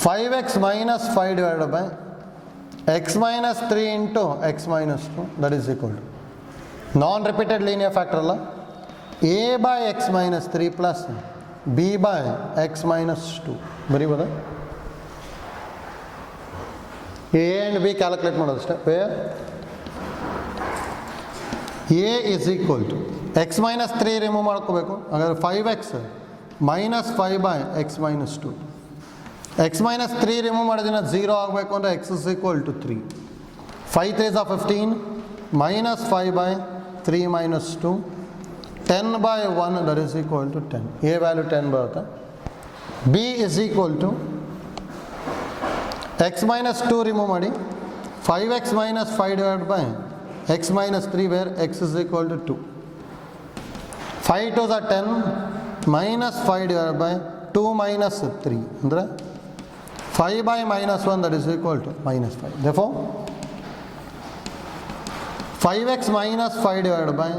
5x minus 5 divided by x minus 3 into x minus 2 that is equal to non-repeated linear factor ಅಲ್ಲ a by x minus 3 plus b by x minus 2 ಬರೀಬೋದಾ. a and b calculate ಮಾಡೋದು ಅಷ್ಟೇ. where a is equal to x minus 3 remove ಮಾಡ್ಕೋಬೇಕು. ಹಾಗಾದ್ರೆ 5x minus 5 by x minus 2 x minus 3 remove ಮಾಡೋದಿನ 0 ಆಗಬೇಕು ಅಂದರೆ x is equal to 3. 5 3s are 15 minus 5 by 3 minus 2 10 by 1 that is equal to 10. a value 10 ಬರುತ್ತೆ. b is equal to x minus 2 remove ಮಾಡಿ 5x minus 5 divided by x minus 3 where x is equal to 2. 5 2s are 10 minus 5 divided by 2 minus 3 ಅಂದರೆ 5 by minus 1 that is equal to minus 5. therefore 5x minus 5 divided by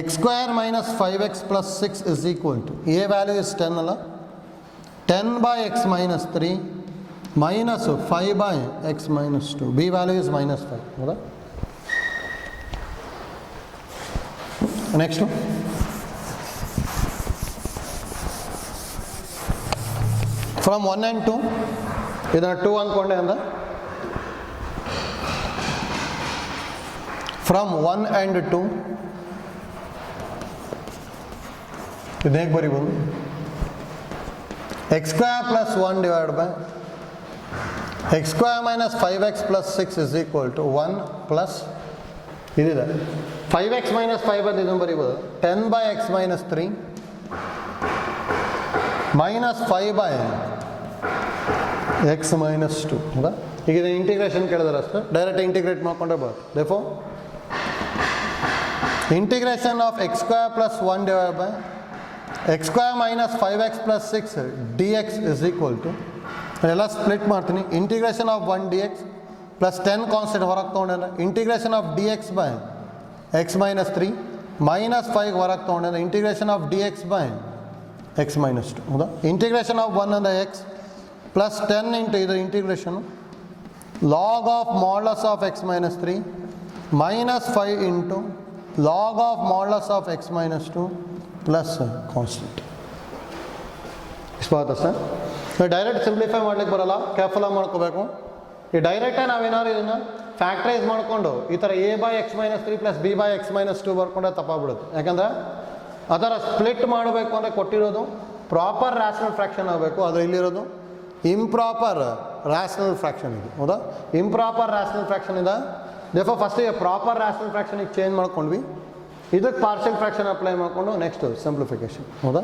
x square minus 5x plus 6 is equal to a value is 10 ಅಲ್ಲ 10 by x minus 3 minus 5 by x minus 2 b value is minus 5 ಹೌದಾ. Next from 1 and 2 ಇದನ್ನು 2 ಅಂದ್ಕೊಂಡೆ ಅಂದ. From 1 and 2 ಇದು ಹೇಗೆ ಬರೀಬೋದು. x square plus 1 divided by x square minus 5x plus 6 is equal to 1 plus ಇದಿದೆ 5x minus 5 ಬಂದು ಇದನ್ನು ಬರೀಬೋದು 10 by x minus 3 minus 5 by x minus 2 ಹೌದಾ. ಈಗ ಇದನ್ನು ಇಂಟಿಗ್ರೇಷನ್ ಕೇಳಿದ್ರೆ ಅಷ್ಟೇ ಡೈರೆಕ್ಟ್ ಇಂಟಿಗ್ರೇಟ್ ಮಾಡ್ಕೊಂಡ್ರೆ ಬರುತ್ತೆ. therefore integration of x square plus 1 divided by x square minus 5x plus 6 dx is equal to ಎಲ್ಲ ಸ್ಪ್ಲಿಟ್ ಮಾಡ್ತೀನಿ. Integration of 1 dx plus 10 constant ಹೊರಗೆ ತೊಗೊಂಡ್ರೆ integration of dx by x minus 3 minus 5 ಹೊರಗೆ ತೊಗೊಂಡ್ರೆ integration of dx by x minus 2 ಹೌದಾ. Integration of 1 ಅಂದರೆ x plus 10 into ಇದರ integration log of modulus of x minus 3 minus 5 into log of modulus of x minus 2 plus constant. ಇಷ್ಟ sir. Direct simplify ಮಾಡ್ಲಿಕ್ಕೆ ಬರೋಲ್ಲ, ಕೇರ್ಫುಲ್ಲಾಗಿ ಮಾಡ್ಕೋಬೇಕು. ಈ ಡೈರೆಕ್ಟಾಗಿ ನಾವೇನಾದ್ರು ಇದನ್ನು ಫ್ಯಾಕ್ಟ್ರೈಸ್ ಮಾಡಿಕೊಂಡು ಈ ಥರ a by x minus 3 plus b by x minus 2 ಬರ್ಕೊಂಡ್ರೆ ತಪ್ಪಾಗ್ಬಿಡುತ್ತೆ. ಯಾಕಂದರೆ ಅದರ ಸ್ಪ್ಲಿಟ್ ಮಾಡಬೇಕು ಅಂದರೆ ಕೊಟ್ಟಿರೋದು ಪ್ರಾಪರ್ ರ್ಯಾಷನಲ್ ಫ್ರ್ಯಾಕ್ಷನ್ ಆಗಬೇಕು. ಆದರೆ ಇಲ್ಲಿರೋದು ಇಂಪ್ರಾಪರ್ ರ್ಯಾಷನಲ್ ಫ್ರ್ಯಾಕ್ಷನ್ ಇದೆ ಹೌದಾ. ಇಂಪ್ರಾಪರ್ ರ್ಯಾಷನಲ್ ಫ್ರ್ಯಾಕ್ಷನ್ ಇದೆ ದೇರ್ಫೋರ್ ಫಸ್ಟಿಗೆ ಪ್ರಾಪರ್ ರ್ಯಾಷನಲ್ ಫ್ರ್ಯಾಕ್ಷನಿಗೆ ಚೇಂಜ್ ಮಾಡ್ಕೊಂಡ್ವಿ, ಇದಕ್ಕೆ ಪಾರ್ಷಿಯಲ್ ಫ್ರ್ಯಾಕ್ಷನ್ ಅಪ್ಲೈ ಮಾಡಿಕೊಂಡು ನೆಕ್ಸ್ಟ್ ಸಿಂಪ್ಲಿಫಿಕೇಶನ್. ಹೌದಾ?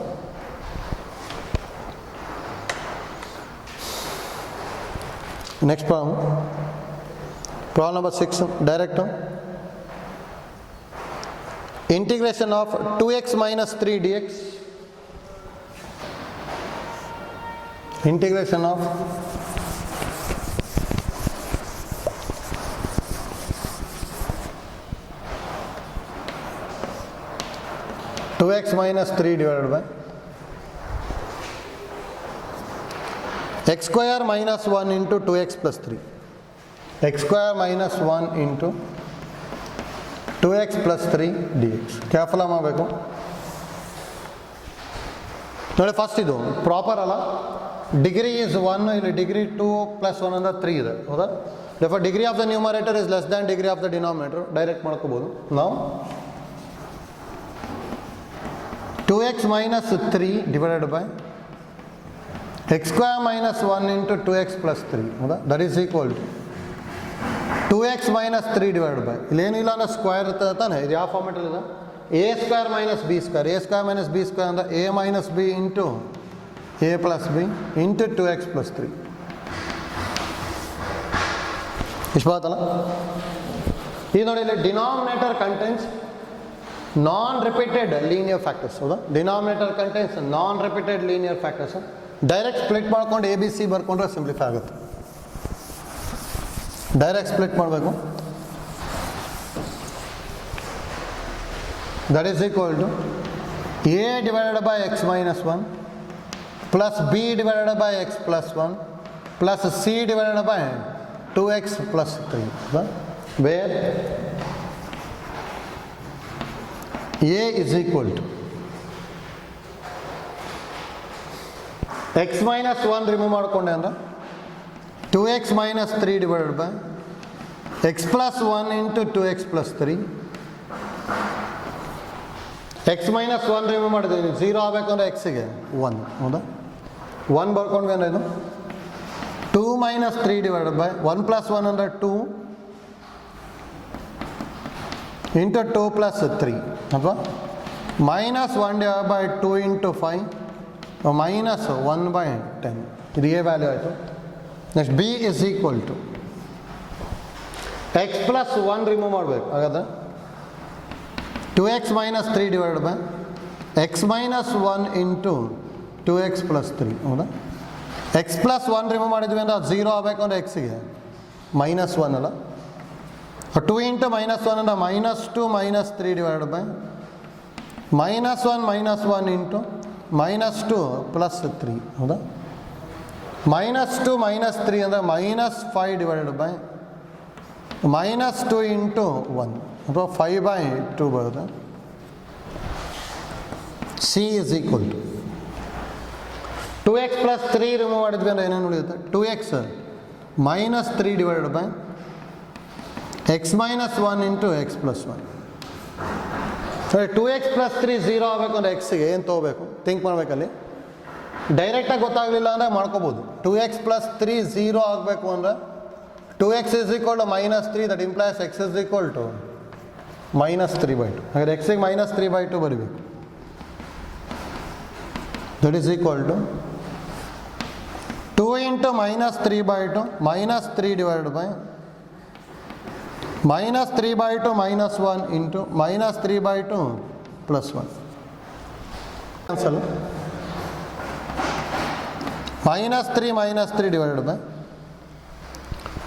Next problem number 6 direct integration of 2x minus 3 dx. Integration of 2x minus 3 divided by x square minus 1 into 2x plus 3. X square minus 1 into 2x plus 3 dx. क्या formula ಮಾಡಬೇಕು ನೋಡಿ? First ಇದು proper ಅಲ್ಲ, degree is 1, ಇಲ್ಲಿ degree 2 + 1 ಅಂದರೆ 3 ಇದೆ. ಹೌದಾ? therefore degree of the numerator is less than degree of the denominator. Direct ಮಾಡ್ಕೋಬೋದು ನಾವು. 2x minus 3 divided by x square minus 1 into 2x plus 3. ಹೌದಾ? That is equal to 2x minus 3 divided by, ಇಲ್ಲೇನಿಲ್ಲ ಅಂದರೆ square ಇರ್ತದೆ ತಾನೆ. ಇದು ಯಾವ ಫಾರ್ಮೆಟಲ್ಲಿದೆ? a square minus b square. a square minus b square ಅಂದರೆ a minus b into a plus b into 2x plus 3. ಇಷ್ಟು ಬರುತ್ತಲ್ಲ? ಈಗ ನೋಡಿ, ಇಲ್ಲಿ denominator contents non repeated linear factors. ಹೌದಾ? Denominator contents non repeated linear factors. Direct split ಮಾಡ್ಕೊಂಡು A B C ಬರ್ಕೊಂಡ್ರೆ simplify ಆಗುತ್ತೆ. ಡೈರೆಕ್ಟ್ ಸ್ಪ್ಲಿಟ್ ಮಾಡಬೇಕು. That is equal to a divided by x minus 1 plus b divided by x plus 1 plus c divided by 2x plus 3. Where a is equal to x minus 1 remove ಮಾಡಿಕೊಂಡೆ ಅಂದರೆ 2x minus 3 divided by x plus 1 into 2x plus 3. x minus 1 remove ಮಾಡಿದ್ದೀವಿ, 0 ಆಗಬೇಕು ಅಂದರೆ ಎಕ್ಸಿಗೆ 1. ಹೌದಾ? 1 ಬರ್ಕೊಂಡ್ವಿ ಅಂದರೆ ಇದು 2 minus 3 divided by 1 plus 1 ಅಂದರೆ 2 into 2 plus 3. ಅಥವಾ minus 1 divided by 2 into 5 minus 1 by 10. ಇದು ಎ ವ್ಯಾಲ್ಯೂ ಆಯಿತು. Next b is equal to x plus 1 remove ಮಾಡಬೇಕು. ಹಾಗಾದ್ರೆ 2x minus 3 divided by x minus 1 into 2x plus 3. ಹೌದಾ? x plus 1 remove ಮಾಡಿದ್ವಿ ಅಂದರೆ ಅದು 0 ಆಗಬೇಕು ಅಂದರೆ ಎಕ್ಸಿಗೆ -1 ಅಲ್ಲ. 2 into -1 ಅಂದರೆ -2 minus 3 divided by -1 -1 into -2 plus 3. ಹೌದಾ? -2 minus 3 ಅಂದರೆ -5 divided by -2 into 1 ಅಥವಾ 5/2 ಬರುತ್ತೆ. c is equal to 2x plus 3 remove ಮಾಡಿದ್ವಿ ಅಂದರೆ ಏನೇನು ಉಳಿಯುತ್ತೆ? 2x minus 3 divided by x minus 1 into x plus 1. ಸರಿ, 2x plus 3 0 ಆಗಬೇಕು ಅಂದರೆ ಎಕ್ಸ್ಗೆ ಏನು ತೊಗೋಬೇಕು? ಥಿಂಕ್ ಮಾಡಬೇಕಲ್ಲಿ. ಡೈರೆಕ್ಟಾಗಿ ಗೊತ್ತಾಗಲಿಲ್ಲ ಅಂದರೆ ಮಾಡ್ಕೋಬೋದು. 2x plus 3 0 ಆಗಬೇಕು ಅಂದರೆ 2x is equal to -3, that implies x is equal to -3/2. ಹಾಗಾದ್ರೆ x ಗೆ -3/2 ಬರೀಬೇಕು. that is equal to 2 into -3/2 -3 divided by -3/2 -1 into -3/2 plus 1. cancel. -3 divided by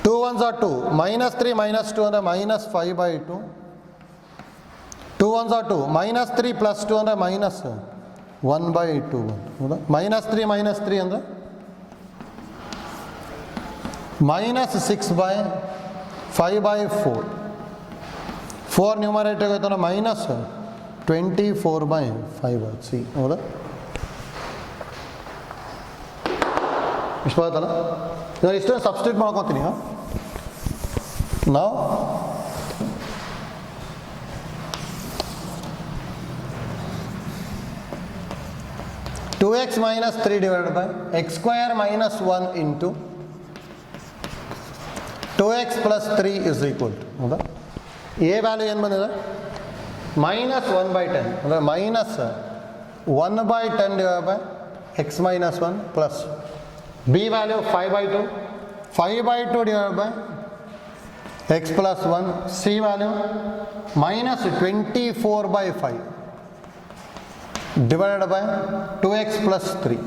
2 ones are 2, -3 -2 ಅಂದರೆ -5/2. 2 ones are 2, -3 plus 2 ಅಂದರೆ -1/2. ಹೌದಾ? -3 -3 ಅಂದರೆ -6/5/4. 4 ನ್ಯೂಮರೇಟರ್ ಆಯ್ತು ಅಂದರೆ -24/5 ಸಿ. ಹೌದಾ? ಇಷ್ಟು ಬರುತ್ತಲ್ಲ? ನಾನು ಇಷ್ಟೊಂದು ಸಬ್ಸ್ಟಿಟ್ಯೂಟ್ ಮಾಡ್ಕೊತೀನಿ. ನಾವು (2x minus 3 divided by x square minus 1 into 2x plus 3 is equal to, ಹೌದಾ? ಎ ವ್ಯಾಲ್ಯೂ ಏನು ಬಂದಿದೆ? ಮೈನಸ್ 1/10 ಅಂದರೆ minus 1/10 divide by x minus 1 plus B value 5/2 divide by x plus 1, c value minus 24/5 divided by 2x plus 3.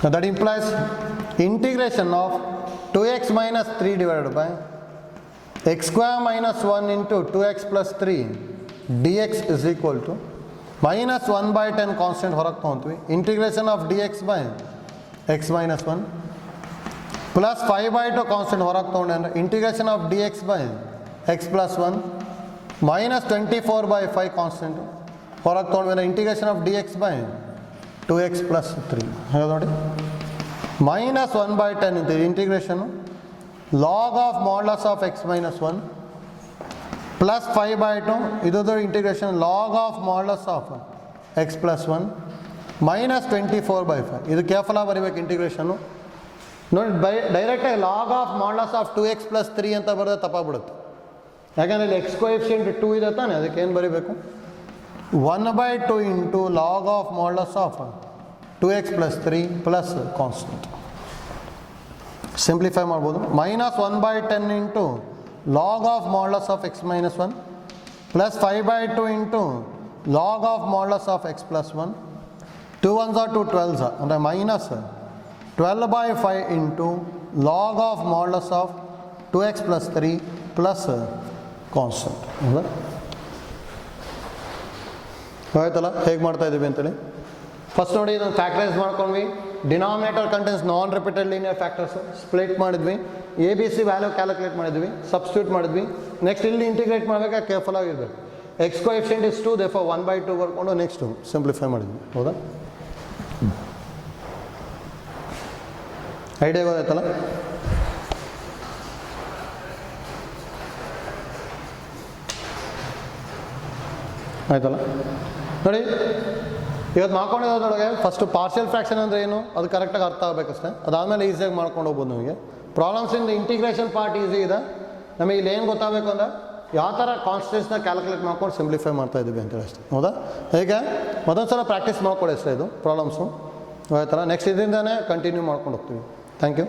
Now that implies integration of 2x minus 3 divided by x square minus 1 into 2x plus 3 dx is equal to minus 1/10 constant ಹೊರಗೆ ತಗೊಂತೀವಿ, integration of dx by x minus 1 plus 5/2 constant ಹೊರಗೆ ತೊಗೊಂಡೆ ಅಂದರೆ integration of d x by x plus 1 minus 24/5 constant ಹೊರಗೆ ತೊಗೊಂಡ್ರೆ integration of d x by 2x plus 3 ಹಾಗೆ ನೋಡಿ minus 1/10 ಇಂತಿದೆ integration log of modulus of x minus 1 plus 5/2 ಇದು integration log of modulus of x plus 1 minus 24/5 ಇದು ಕೇವಲ ಬರೀಬೇಕು ಇಂಟಿಗ್ರೇಷನ್ನು ನೋಡಿ. ಡೈರೆಕ್ಟಾಗಿ log of modulus of 2x plus 3 ಅಂತ ಬರೆದ್ರೆ ತಪ್ಪಾಗ್ಬಿಡುತ್ತೆ, ಯಾಕಂದರೆ ಇಲ್ಲಿ ಎಕ್ಸ್ ಕೋಎಫಿಷಿಯೆಂಟ್ 2 ಇದೆ ತಾನೆ, ಅದಕ್ಕೆ ಏನು ಬರೀಬೇಕು 1/2 into log of modulus of 2x plus 3 plus constant. Simplify ಮಾಡ್ಬೋದು, minus 1/10 into log of modulus of x minus 1 plus 5/2 into log of modulus of x plus 1 2 1s are 2 12s ಅಂದರೆ minus 12/5 into log of modulus of 2x plus 3 plus constant. ಹೌದಾ? ಆಯ್ತಲ್ಲ, ಹೇಗೆ ಮಾಡ್ತಾ ಇದ್ದೀವಿ ಅಂತೇಳಿ first ನೋಡಿ ಇದನ್ನು ಫ್ಯಾಕ್ಟರೈಸ್ ಮಾಡ್ಕೊಂಡ್ವಿ. Denominator contains non repeated linear factors split ಮಾಡಿದ್ವಿ, A B C value calculate ಮಾಡಿದ್ವಿ, ಸಬ್ಸ್ಟಿಟ್ಯೂಟ್ ಮಾಡಿದ್ವಿ. ನೆಕ್ಸ್ಟ್ ಇಲ್ಲಿ ಇಂಟಿಗ್ರೇಟ್ ಮಾಡಬೇಕಾ ಕೇರ್ಫುಲ್ ಆಗಿರ್ಬೇಕು. ಎಕ್ಸ್ ಕೋಎಫಿಷಿಯೆಂಟ್ ಇಸ್ 2 therefore 1/2 ಬರ್ಕೊಂಡು ನೆಕ್ಸ್ಟು ಸಿಂಪ್ಲಿಫೈ ಮಾಡಿದ್ವಿ. ಹೌದಾ? ಐಡಿಯಾ ಗೊತ್ತಾಯ್ತಲ್ಲ? ಆಯ್ತಲ್ಲ ನೋಡಿ, ಇವತ್ತು ಮಾಡ್ಕೊಂಡಿರೋದ್ರೊಳಗೆ ಫಸ್ಟು ಪಾರ್ಷಿಯಲ್ ಫ್ರ್ಯಾಕ್ಷನ್ ಅಂದರೆ ಏನು ಅದು ಕರೆಕ್ಟಾಗಿ ಅರ್ಥ ಆಗಬೇಕಷ್ಟೇ. ಅದಾದಮೇಲೆ ಈಸಿಯಾಗಿ ಮಾಡ್ಕೊಂಡು ಹೋಗ್ಬೋದು ನಮಗೆ. ಪ್ರಾಬ್ಲಮ್ಸಿಂದ ಇಂಟಿಗ್ರೇಷನ್ ಪಾರ್ಟ್ ಈಸಿ ಇದೆ. ನಮಗೆ ಇಲ್ಲಿ ಏನು ಗೊತ್ತಾಗಬೇಕು ಅಂದರೆ ಯಾವ ಥರ ಕಾನ್ಸ್ಟೆಂಟ್ಸ್ನ ಕ್ಯಾಲ್ಕುಲೇಟ್ ಮಾಡ್ಕೊಂಡು ಸಿಂಪ್ಲಿಫೈ ಮಾಡ್ತಾ ಇದ್ದೀವಿ ಅಂತೇಳಿ ಅಷ್ಟೇ. ಹೌದಾ? ಹೀಗೆ ಮತ್ತೊಂದು ಸಲ ಪ್ರಾಕ್ಟೀಸ್ ಮಾಡ್ಕೊಳ್ಳಿ ಅಷ್ಟೇ ಇದು ಪ್ರಾಬ್ಲಮ್ಸು. ಆಯ್ತಲ್ಲ, ನೆಕ್ಸ್ಟ್ ಇದರಿಂದನೇ ಕಂಟಿನ್ಯೂ ಮಾಡ್ಕೊಂಡು ಹೋಗ್ತೀವಿ. Thank you.